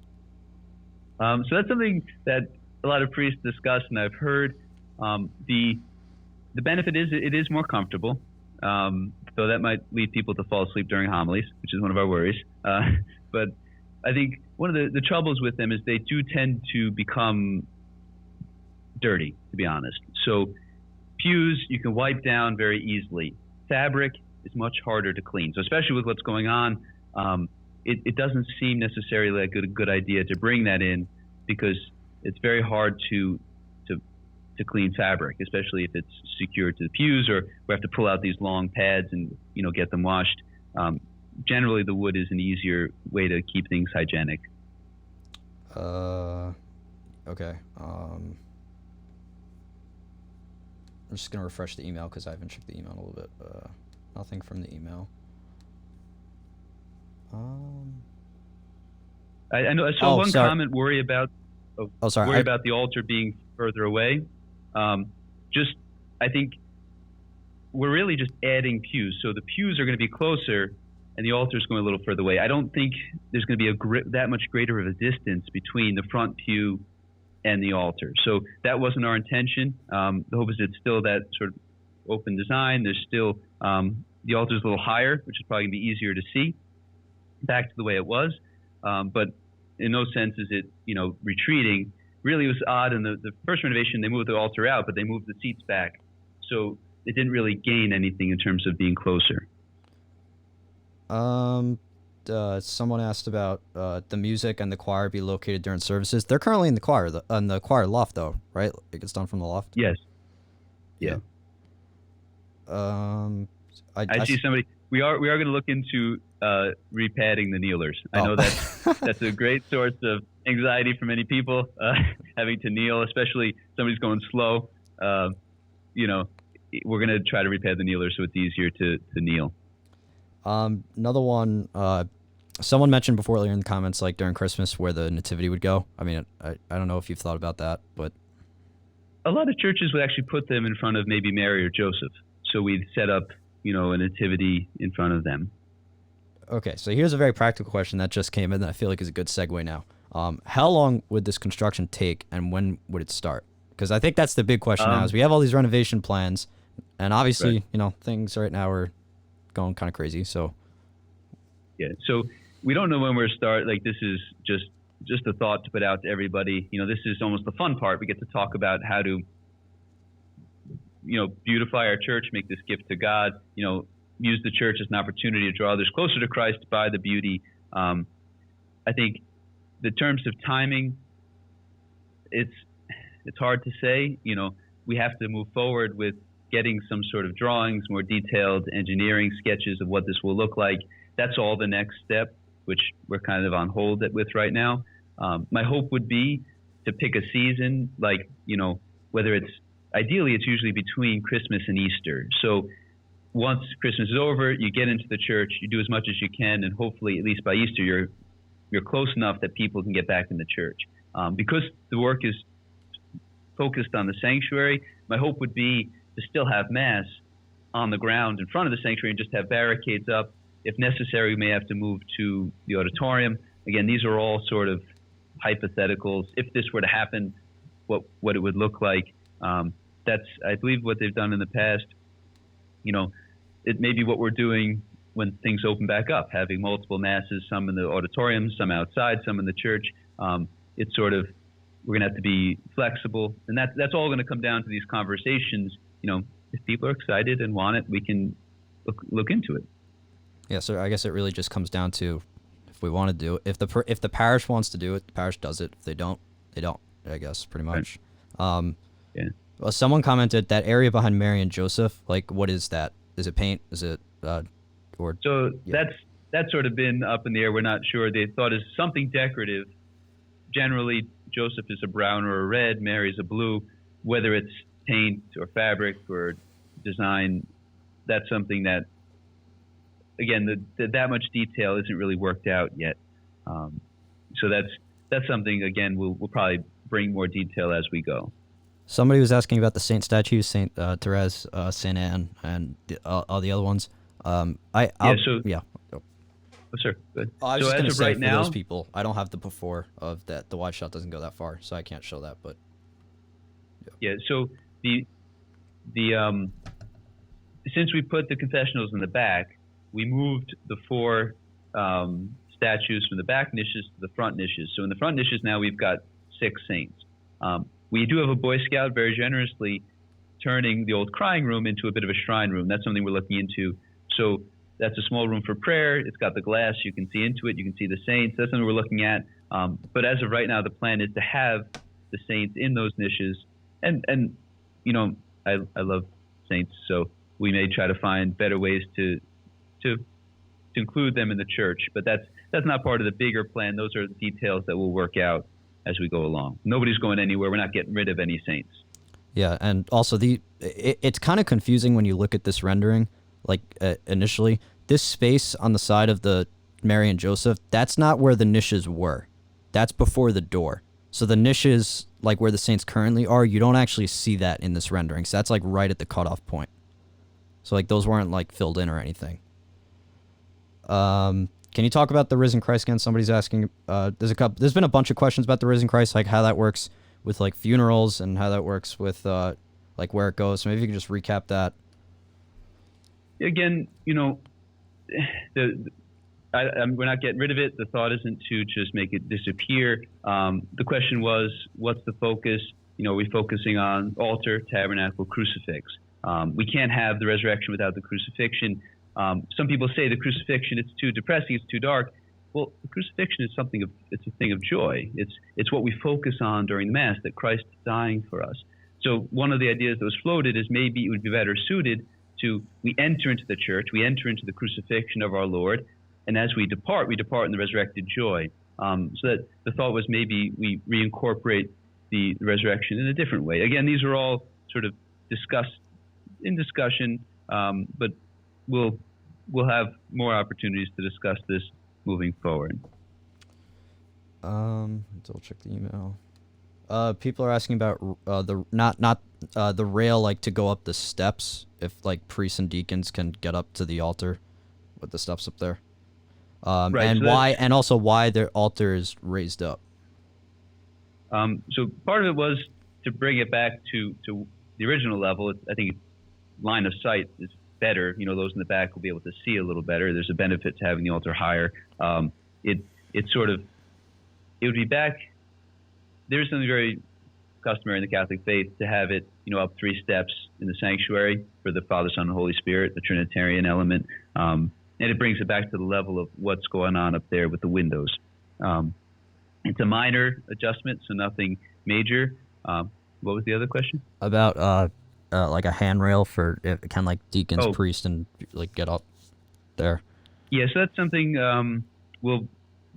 So that's something that a lot of priests discuss, and I've heard. The benefit is it is more comfortable, so that might lead people to fall asleep during homilies, which is one of our worries. But I think one of the troubles with them is they do tend to become dirty, to be honest. So pews you can wipe down very easily. Fabric is much harder to clean. So especially with what's going on, it doesn't seem necessarily like a good idea to bring that in, because it's very hard to clean fabric, especially if it's secured to the pews, or we have to pull out these long pads and get them washed. Generally, the wood is an easier way to keep things hygienic. Okay. I'm just gonna refresh the email because I haven't checked the email in a little bit. Nothing from the email. I know I saw one sorry. comment worry about the altar being further away. I think we're really just adding pews. So the pews are going to be closer and the altar is going a little further away. I don't think there's going to be that much greater of a distance between the front pew and the altar. So that wasn't our intention. The hope is it's still that sort of open design. There's still, the altar's a little higher, which is probably going to be easier to see, back to the way it was. But in no sense is it, retreating. Really, it was odd. In the first renovation, they moved the altar out, but they moved the seats back. So it didn't really gain anything in terms of being closer. Someone asked about the music and the choir be located during services. They're currently in the choir, on the choir loft, though, right? It gets done from the loft. Yes. Yeah. I see somebody. We are going to look into repadding the kneelers. I know that's a great source of anxiety for many people, having to kneel, especially somebody's going slow. We're going to try to repad the kneelers so it's easier to kneel. Another one, someone mentioned before earlier in the comments, like during Christmas, where the nativity would go. I mean, I don't know if you've thought about that, but a lot of churches would actually put them in front of maybe Mary or Joseph. So we'd set up, a nativity in front of them. Okay, so here's a very practical question that just came in that I feel like is a good segue now. How long would this construction take, and when would it start? Because I think that's the big question now, is we have all these renovation plans, and obviously, right. Things right now are going kind of crazy. So yeah, so we don't know when we're start. Like, this is just a thought to put out to everybody. This is almost the fun part. We get to talk about how to, beautify our church, make this gift to God. Use the church as an opportunity to draw others closer to Christ by the beauty. I think the terms of timing, it's hard to say. We have to move forward with getting some sort of drawings, more detailed engineering sketches of what this will look like. That's all the next step, which we're kind of on hold with right now. My hope would be to pick a season, like, whether ideally it's usually between Christmas and Easter. So once Christmas is over, you get into the church, you do as much as you can, and hopefully at least by Easter you're close enough that people can get back in the church. Because the work is focused on the sanctuary, My hope would be to still have Mass on the ground in front of the sanctuary and just have barricades up. If necessary, we may have to move to the auditorium. Again, these are all sort of hypotheticals. If this were to happen, what it would look like. That's, I believe, what they've done in the past. It may be what we're doing when things open back up, having multiple Masses, some in the auditorium, some outside, some in the church. It's sort of, we're going to have to be flexible. And that's all going to come down to these conversations. If people are excited and want it, we can look into it. Yeah, so I guess it really just comes down to if we want to do it. If the parish wants to do it, the parish does it. If they don't, they don't, I guess, pretty much. Right. Yeah. Well, someone commented that area behind Mary and Joseph, like, what is that? Is it paint? Is it or? So yeah. That's sort of been up in the air. We're not sure. They thought it's something decorative. Generally, Joseph is a brown or a red, Mary is a blue. Whether it's paint or fabric or design, that's something that, again, that much detail isn't really worked out yet. So that's something, again, we'll probably bring more detail as we go. Somebody was asking about the saint statues, Saint Therese, Saint Anne, and all the other ones. Oh, sure. Good. I was so just going to say, right for now, those people, I don't have the before of that. The wide shot doesn't go that far, so I can't show that. But yeah. So the since we put the confessionals in the back, we moved the 4 statues from the back niches to the front niches. So in the front niches now we've got 6 saints. We do have a Boy Scout very generously turning the old crying room into a bit of a shrine room. That's something we're looking into. So that's a small room for prayer. It's got the glass. You can see into it. You can see the saints. That's something we're looking at. But as of right now, the plan is to have the saints in those niches. And I love saints, so we may try to find better ways to include them in the church. But that's not part of the bigger plan. Those are the details that we'll work out as we go along. Nobody's going anywhere. We're not getting rid of any saints. Yeah, and also it's kind of confusing when you look at this rendering. Like initially, this space on the side of the Mary and Joseph, that's not where the niches were. That's before the door. So the niches, like where the saints currently are, you don't actually see that in this rendering. So that's like right at the cutoff point. So like those weren't like filled in or anything. Can you talk about the risen Christ again? Somebody's asking. There's been a bunch of questions about the risen Christ, like how that works with like funerals and how that works with like where it goes. So maybe you can just recap that. Again, we're not getting rid of it. The thought isn't to just make it disappear. The question was, what's the focus? Are we focusing on altar, tabernacle, crucifix? We can't have the resurrection without the crucifixion. Some people say the crucifixion, it's too depressing, it's too dark. Well, the crucifixion is it's a thing of joy. It's what we focus on during the Mass, that Christ is dying for us. So one of the ideas that was floated is maybe it would be better suited to, we enter into the church, we enter into the crucifixion of our Lord, and as we depart in the resurrected joy. So that the thought was maybe we reincorporate the resurrection in a different way. Again, these are all sort of in discussion, but we'll have more opportunities to discuss this moving forward. Double check the email. People are asking about the rail, like to go up the steps, if like priests and deacons can get up to the altar with the steps up there. Right, and so why, and also why their altar is raised up. So part of it was to bring it back to the original level. I think line of sight is better. Those in the back will be able to see a little better. There's a benefit to having the altar higher. It would be back. There's something very customary in the Catholic faith to have it, up 3 steps in the sanctuary for the Father, Son, and Holy Spirit, the Trinitarian element. And it brings it back to the level of what's going on up there with the windows. It's a minor adjustment, so nothing major. What was the other question? About like a handrail for kind of like deacons, priests, and like get up there. Yeah, so that's something we'll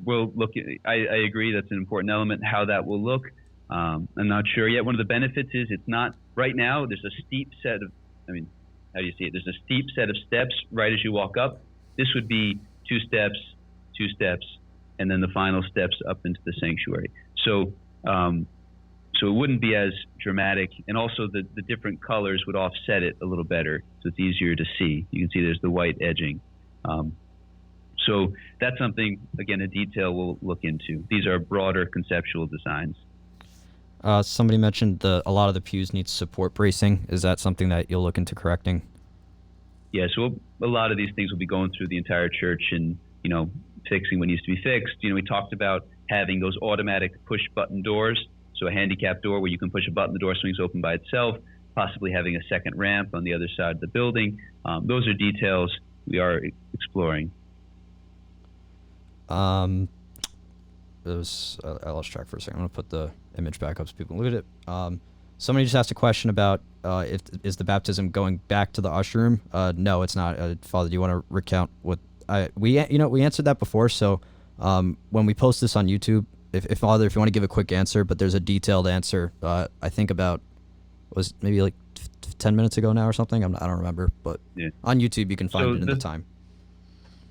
look at. I agree that's an important element. How that will look, I'm not sure yet. One of the benefits is it's not right now. There's a steep set of, how do you see it? There's a steep set of steps right as you walk up. This would be 2 steps, and then the final steps up into the sanctuary. So so it wouldn't be as dramatic, and also the different colors would offset it a little better, so it's easier to see. You can see there's the white edging. So that's something, again, a detail we'll look into. These are broader conceptual designs. Somebody mentioned a lot of the pews need support bracing. Is that something that you'll look into correcting? Yeah, so a lot of these things will be going through the entire church and, fixing what needs to be fixed. We talked about having those automatic push button doors, so a handicap door where you can push a button, the door swings open by itself, possibly having a second ramp on the other side of the building. Those are details we are exploring. I lost track for a second. I'm going to put the image back up so people can look at it. Somebody just asked a question about is the baptism going back to the usher room? No, it's not. Father, do you want to recount what we answered that before? So when we post this on YouTube, if Father, if you want to give a quick answer, but there's a detailed answer. I think about was maybe like 10 minutes ago now or something. I don't remember, but yeah. On YouTube you can find it in the time.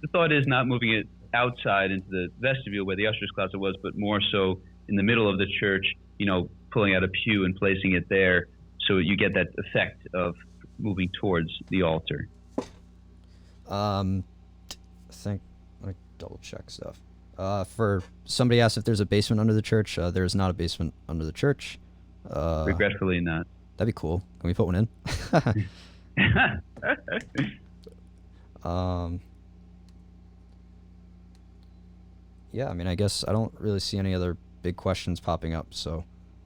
The thought is not moving it outside into the vestibule where the usher's closet was, but more so in the middle of the church, pulling out a pew and placing it there, so you get that effect of moving towards the altar. I think let me double check stuff. For somebody asked if there's a basement under the church. There is not a basement under the church. Regretfully not. That'd be cool. Can we put one in? Yeah, I mean, I guess I don't really see any other big questions popping up. So,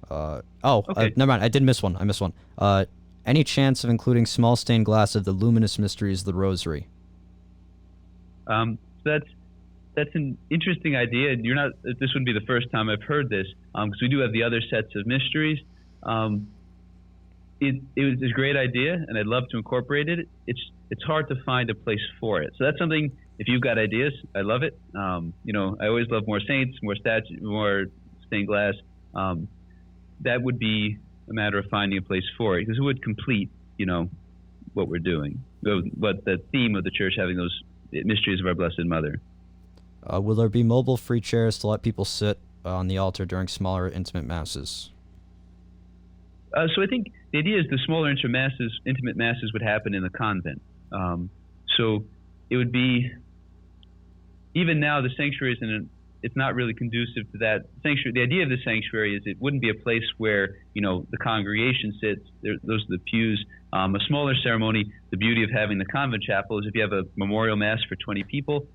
okay. Never mind. I did miss one. I missed one. Any chance of including small stained glass of the luminous mysteries of the Rosary? That's an interesting idea. This wouldn't be the first time I've heard this, because we do have the other sets of mysteries. It was a great idea, and I'd love to incorporate it. It's hard to find a place for it. So that's something. If you've got ideas, I love it. I always love more saints, more statues, more stained glass. That would be a matter of finding a place for it, because it would complete, what we're doing. What the theme of the church, having those mysteries of our Blessed Mother. Will there be mobile free chairs to let people sit on the altar during smaller intimate masses? So I think the idea is the smaller intimate masses would happen in the convent. So it would be, even now the sanctuary it's not really conducive to that. Sanctuary. The idea of the sanctuary is it wouldn't be a place where, the congregation sits. Those are the pews. A smaller ceremony, the beauty of having the convent chapel is if you have a memorial mass for 20 people,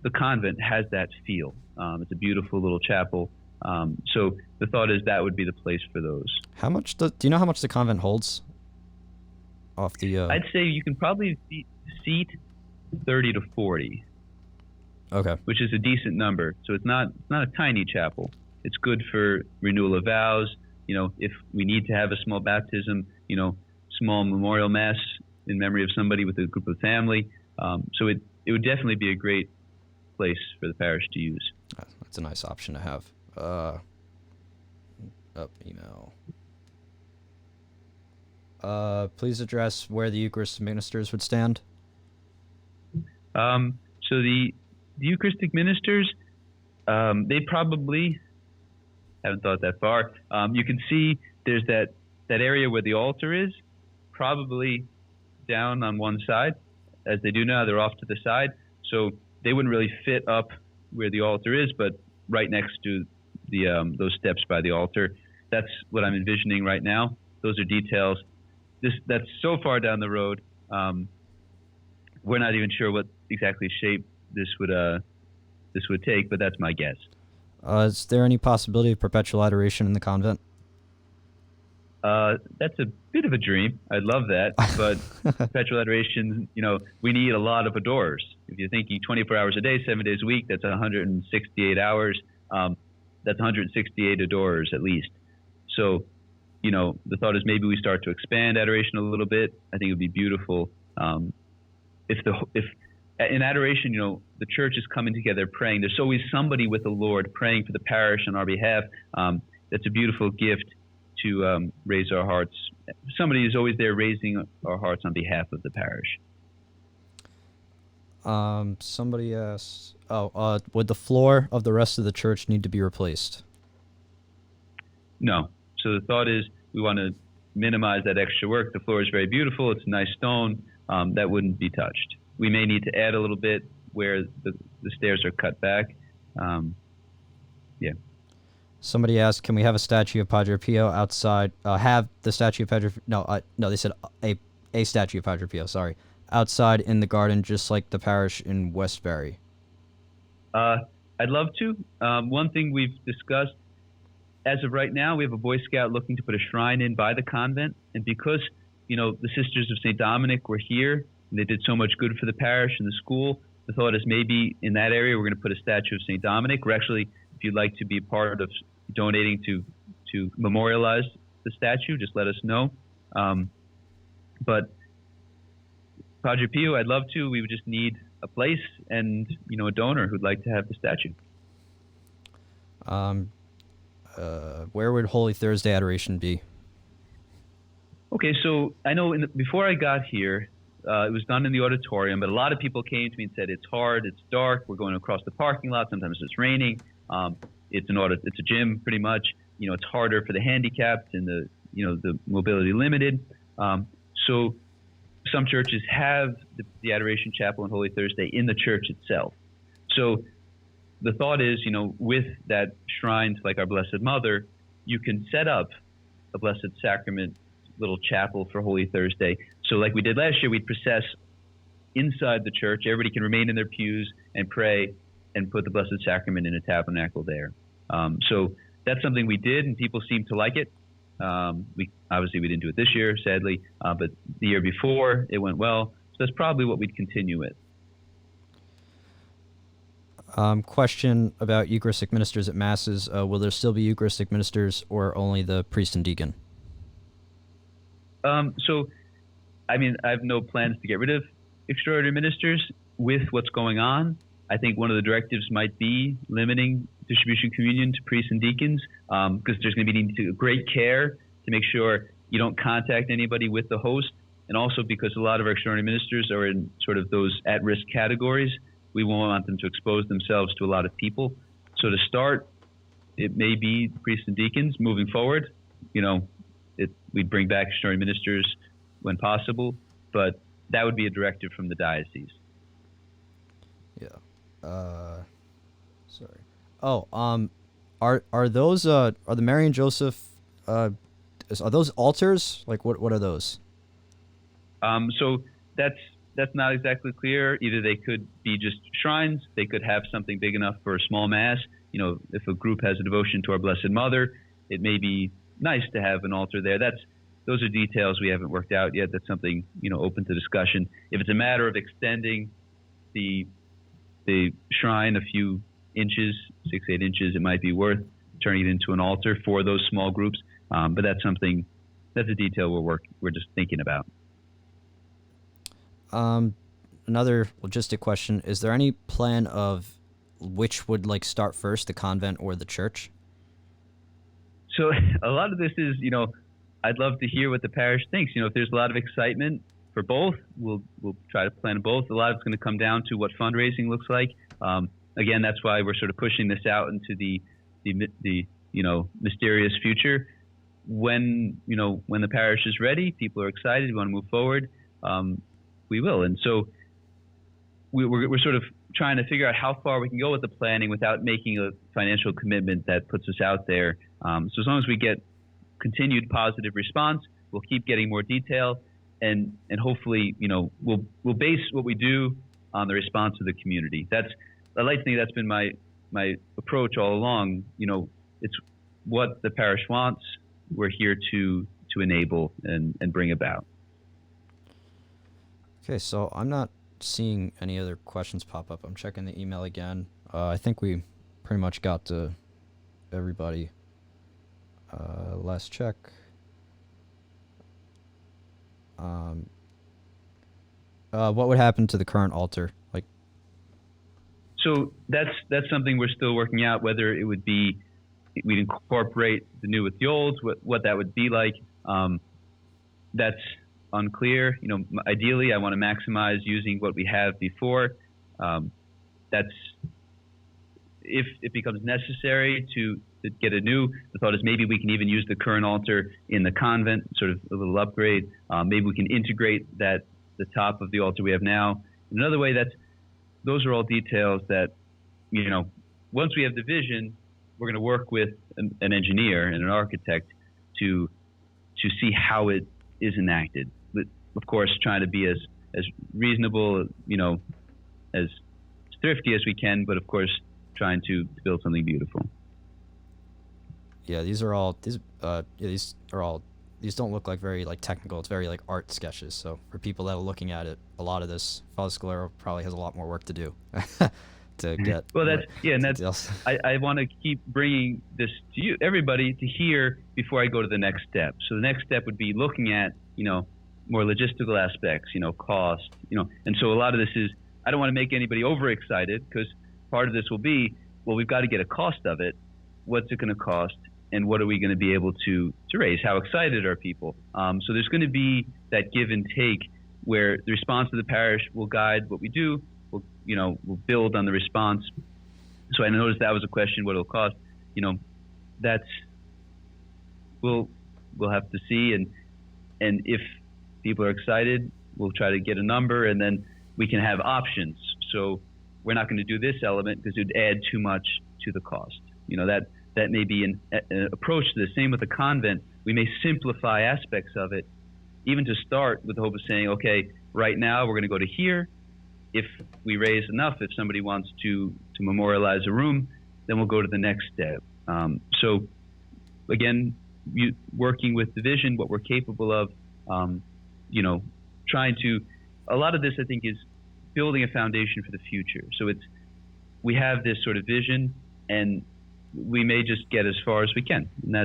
the convent has that feel. It's a beautiful little chapel. So the thought is that would be the place for those. How much do you know how much the convent holds? Off the. I'd say you can probably seat 30 to 40. Okay. Which is a decent number. So it's not a tiny chapel. It's good for renewal of vows. If we need to have a small baptism, small memorial mass in memory of somebody with a group of family. So it would definitely be a great place for the parish to use. That's a nice option to have. Email. Please address where the Eucharistic Ministers would stand. So the Eucharistic Ministers, they probably haven't thought that far. You can see there's that area where the altar is, probably down on one side. As they do now, they're off to the side. So they wouldn't really fit up where the altar is, but right next to those steps by the altar. That's what I'm envisioning right now. Those are details. That's so far down the road. We're not even sure what exactly shape this would take, but that's my guess. Is there any possibility of perpetual adoration in the convent? That's a bit of a dream. I'd love that, but perpetual adoration, we need a lot of adorers. If you're thinking 24 hours a day, 7 days a week, that's 168 hours. That's 168 adorers at least. So, the thought is maybe we start to expand adoration a little bit. I think it would be beautiful. If in adoration, the church is coming together praying. There's always somebody with the Lord praying for the parish on our behalf. That's a beautiful gift to raise our hearts. Somebody is always there raising our hearts on behalf of the parish. Somebody asked, would the floor of the rest of the church need to be replaced? No. So the thought is we want to minimize that extra work. The floor is very beautiful. It's a nice stone. That wouldn't be touched. We may need to add a little bit where the stairs are cut back. Yeah. Somebody asked, can we have a statue of Padre Pio outside? Have the statue of Padre? No, they said a statue of Padre Pio. Sorry, outside in the garden, just like the parish in Westbury. I'd love to. One thing we've discussed, as of right now, we have a Boy Scout looking to put a shrine in by the convent, and because the Sisters of St. Dominic were here and they did so much good for the parish and the school, the thought is maybe in that area we're going to put a statue of St. Dominic. Or actually, if you'd like to be part of donating to memorialize the statue, just let us know. But Padre Pio, I'd love to. We would just need a place and a donor who'd like to have the statue. Where would Holy Thursday adoration be? Okay, so I know before I got here, it was done in the auditorium, but a lot of people came to me and said it's hard, it's dark, we're going across the parking lot, sometimes it's raining, it's a gym pretty much, it's harder for the handicapped and the mobility limited. So some churches have the Adoration Chapel on Holy Thursday in the church itself. So the thought is, with that shrine to like our Blessed Mother, you can set up a Blessed Sacrament little chapel for Holy Thursday. So like we did last year, we'd process inside the church. Everybody can remain in their pews and pray and put the Blessed Sacrament in a tabernacle there. So that's something we did, and people seemed to like it. We didn't do it this year, sadly, but the year before it went well. So that's probably what we'd continue with. Question about Eucharistic ministers at Masses. Will there still be Eucharistic ministers or only the priest and deacon? I have no plans to get rid of extraordinary ministers with what's going on. I think one of the directives might be limiting distribution communion to priests and deacons, because there's going to be great care to make sure you don't contact anybody with the host, and also because a lot of our extraordinary ministers are in sort of those at-risk categories. We won't want them to expose themselves to a lot of people. So to start, it may be priests and deacons. Moving forward, we'd bring back extraordinary ministers when possible, but that would be a directive from the diocese. Yeah. Sorry. Oh, are those are the Mary and Joseph are those altars? Like what are those? So that's not exactly clear. Either they could be just shrines, they could have something big enough for a small mass. If a group has a devotion to our Blessed Mother, it may be nice to have an altar there. Those are details we haven't worked out yet. That's something open to discussion. If it's a matter of extending the shrine a few inches, 6-8 inches, it might be worth turning it into an altar for those small groups. But that's a detail we're just thinking about. Another logistic question: is there any plan of which would start first, the convent or the church? So a lot of this is, I'd love to hear what the parish thinks. If there's a lot of excitement for both, we'll try to plan both. A lot of it's going to come down to what fundraising looks like. Again, that's why we're sort of pushing this out into the mysterious future. When the parish is ready, people are excited, we want to move forward, we will. And so we're sort of trying to figure out how far we can go with the planning without making a financial commitment that puts us out there. So as long as we get continued positive response, we'll keep getting more detail, and hopefully, we'll base what we do on the response of the community. I like to think that's been my approach all along. It's what the parish wants. We're here to enable and bring about. Okay, so I'm not seeing any other questions pop up. I'm checking the email again. I think we pretty much got to everybody. Last check. What would happen to the current altar? So that's something we're still working out, whether it would be we'd incorporate the new with the old, what that would be like. That's unclear. Ideally, I want to maximize using what we have before. That's if it becomes necessary to to get a new. The thought is maybe we can even use the current altar in the convent, sort of a little upgrade. Maybe we can integrate the top of the altar we have now. Another way, those are all details that, once we have the vision, we're going to work with an engineer and an architect to see how it is enacted. But of course, trying to be as reasonable, as thrifty as we can, but of course, trying to build something beautiful. Yeah, these don't look like very like technical. It's very like art sketches. So for people that are looking at it, a lot of this, Father Scalero probably has a lot more work to do to get. Well, details. I want to keep bringing this to you, everybody, to hear before I go to the next step. So the next step would be looking at, more logistical aspects, cost, and so a lot of this is, I don't want to make anybody overexcited, because part of this will be, well, we've got to get a cost of it. What's it going to cost? And what are we going to be able to raise? How excited are people? So there's going to be that give and take where the response of the parish will guide what we do. We'll build on the response. So I noticed that was a question, what it'll cost. We'll have to see. And if people are excited, we'll try to get a number, and then we can have options. So we're not going to do this element because it would add too much to the cost. That may be an approach to the same with the convent. We may simplify aspects of it, even to start with the hope of saying, okay, right now we're going to go to here. If we raise enough, if somebody wants to memorialize a room, then we'll go to the next step. So again, working with the vision, what we're capable of, trying to, a lot of this I think is building a foundation for the future. So we have this sort of vision, and we may just get as far as we can, and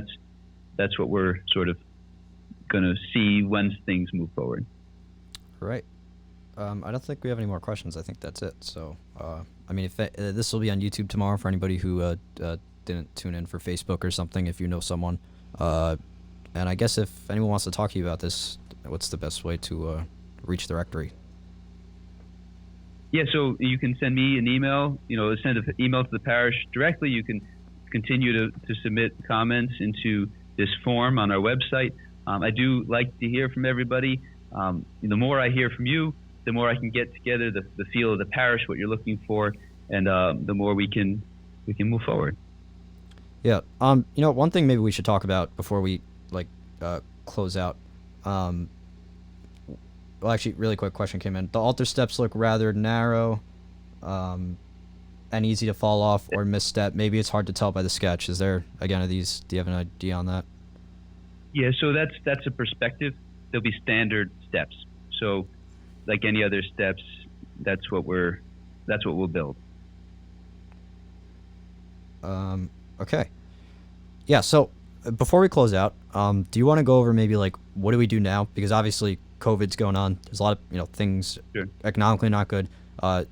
that's what we're sort of going to see once things move forward. Right. I don't think we have any more questions. I think that's it. So, if this will be on YouTube tomorrow for anybody who didn't tune in for Facebook or something, if you know someone. And I guess if anyone wants to talk to you about this, what's the best way to reach the rectory? Yeah, so you can send me an email, send an email to the parish directly. You can continue to submit comments into this form on our website. I do like to hear from everybody. The more I hear from you, the more I can get together the feel of the parish, what you're looking for, and the more we can move forward. Yeah. One thing maybe we should talk about before we close out. Well, actually, really quick question came in. The altar steps look rather narrow, and easy to fall off or misstep. Maybe it's hard to tell by the sketch. Is there, again, do you have an idea on that? Yeah, so that's a perspective. There'll be standard steps. So like any other steps, that's what we'll build. Okay. Yeah, so before we close out, do you want to go over maybe what do we do now? Because obviously COVID's going on. There's a lot of, things Sure. Economically not good.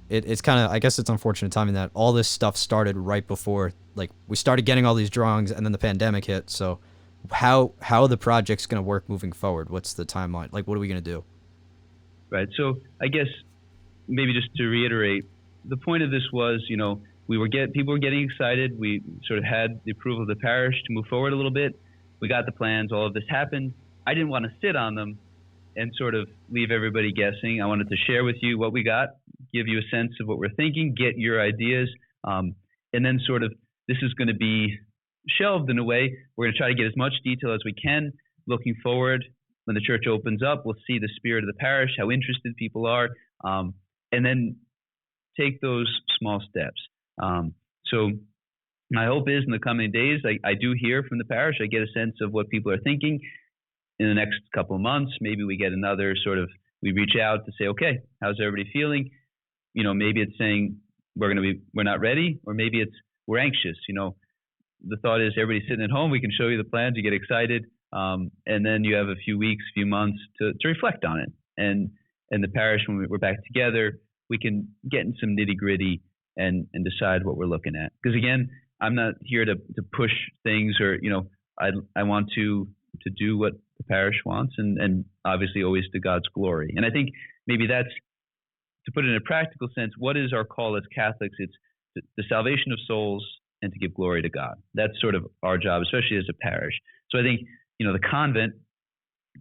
It's kind of, I guess it's unfortunate timing that all this stuff started right before, we started getting all these drawings and then the pandemic hit. So how are the project's going to work moving forward? What's the timeline? What are we going to do? Right. So I guess maybe just to reiterate, the point of this was, people were getting excited. We sort of had the approval of the parish to move forward a little bit. We got the plans. All of this happened. I didn't want to sit on them and sort of leave everybody guessing. I wanted to share with you what we got, give you a sense of what we're thinking, get your ideas, and then sort of this is going to be shelved in a way. We're going to try to get as much detail as we can. Looking forward, when the church opens up, we'll see the spirit of the parish, how interested people are, and then take those small steps. So my hope is in the coming days, I do hear from the parish. I get a sense of what people are thinking. In the next couple of months, maybe we get another we reach out to say, okay, how's everybody feeling? Maybe it's saying we're not ready, or maybe it's we're anxious. The thought is everybody's sitting at home. We can show you the plans. You get excited. And then you have a few weeks, few months to reflect on it. And the parish, when we're back together, we can get in some nitty gritty and decide what we're looking at. Because again, I'm not here to push things or, I want to do what the parish wants and obviously always to God's glory. And I think maybe that's, to put it in a practical sense, what is our call as Catholics? It's the salvation of souls and to give glory to God. That's sort of our job, especially as a parish. So I think, the convent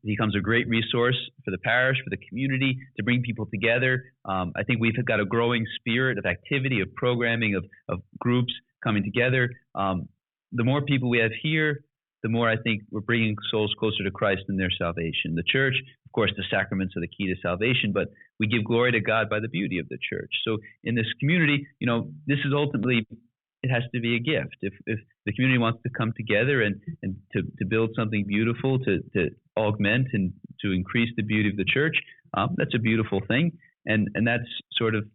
becomes a great resource for the parish, for the community, to bring people together. I think we've got a growing spirit of activity, of programming, of groups coming together. The more people we have here, the more I think we're bringing souls closer to Christ and their salvation. The church, of course, the sacraments are the key to salvation, but we give glory to God by the beauty of the church. So in this community, this is ultimately, it has to be a gift. If the community wants to come together and to build something beautiful, to augment and to increase the beauty of the church, that's a beautiful thing. And that's sort of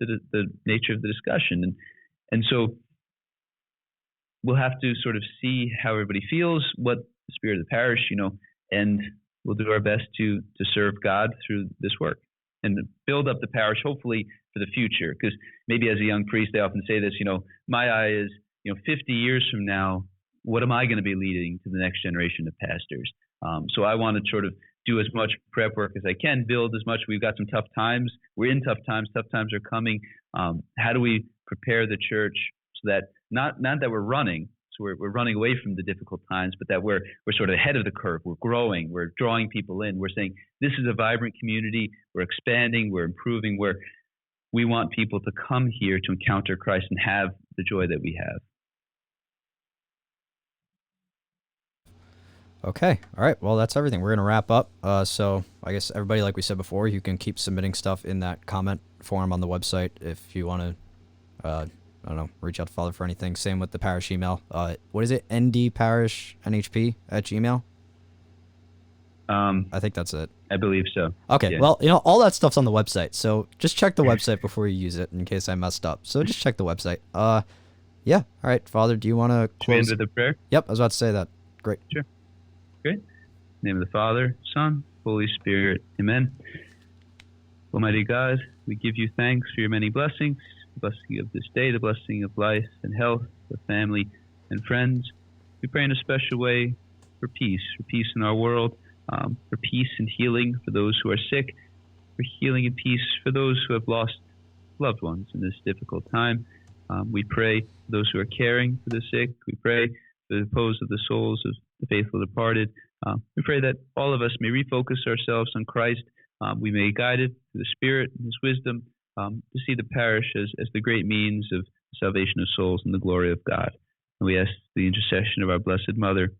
the nature of the discussion. And so we'll have to sort of see how everybody feels, what the spirit of the parish, and we'll do our best to serve God through this work and build up the parish, hopefully, for the future. Because maybe as a young priest, I often say this, my eye is, 50 years from now, what am I going to be leading to the next generation of pastors? So I want to sort of do as much prep work as I can, build as much. We've got some tough times. We're in tough times. Tough times are coming. How do we prepare the church so that not that we're running, so we're running away from the difficult times, but that we're sort of ahead of the curve. We're growing. We're drawing people in. We're saying this is a vibrant community. We're expanding. We're improving. We want people to come here to encounter Christ and have the joy that we have. Okay. All right. Well, that's everything. We're going to wrap up. So I guess everybody, like we said before, you can keep submitting stuff in that comment form on the website if you want to, reach out to Father for anything. Same with the parish email. What is it? ndparishnhp@gmail.com? I think that's it. I believe so. Okay. Yeah. Well, all that stuff's on the website. So just check the website before you use it in case I messed up. So just check the website. Yeah. All right. Father, do you want to close? Should we end with a prayer? Yep. I was about to say that. Great. Sure. Great. In the name of the Father, Son, Holy Spirit. Amen. Almighty God, we give you thanks for your many blessings, the blessing of this day, the blessing of life and health, for family and friends. We pray in a special way for peace in our world, for peace and healing for those who are sick, for healing and peace for those who have lost loved ones in this difficult time. We pray for those who are caring for the sick. We pray for the repose of the souls of the faithful departed. We pray that all of us may refocus ourselves on Christ. We may be guided through the Spirit and His wisdom to see the parish as the great means of salvation of souls and the glory of God. And we ask the intercession of our Blessed Mother.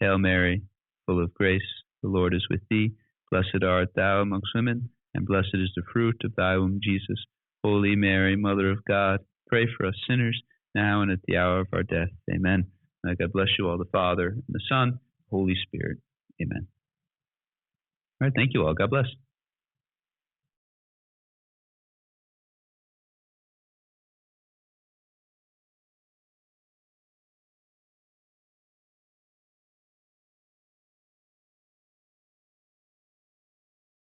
Hail Mary, full of grace, the Lord is with thee. Blessed art thou amongst women, and blessed is the fruit of thy womb, Jesus. Holy Mary, Mother of God, pray for us sinners, now and at the hour of our death. Amen. May God bless you all, the Father, and the Son, Holy Spirit. Amen. All right, thank you all. God bless.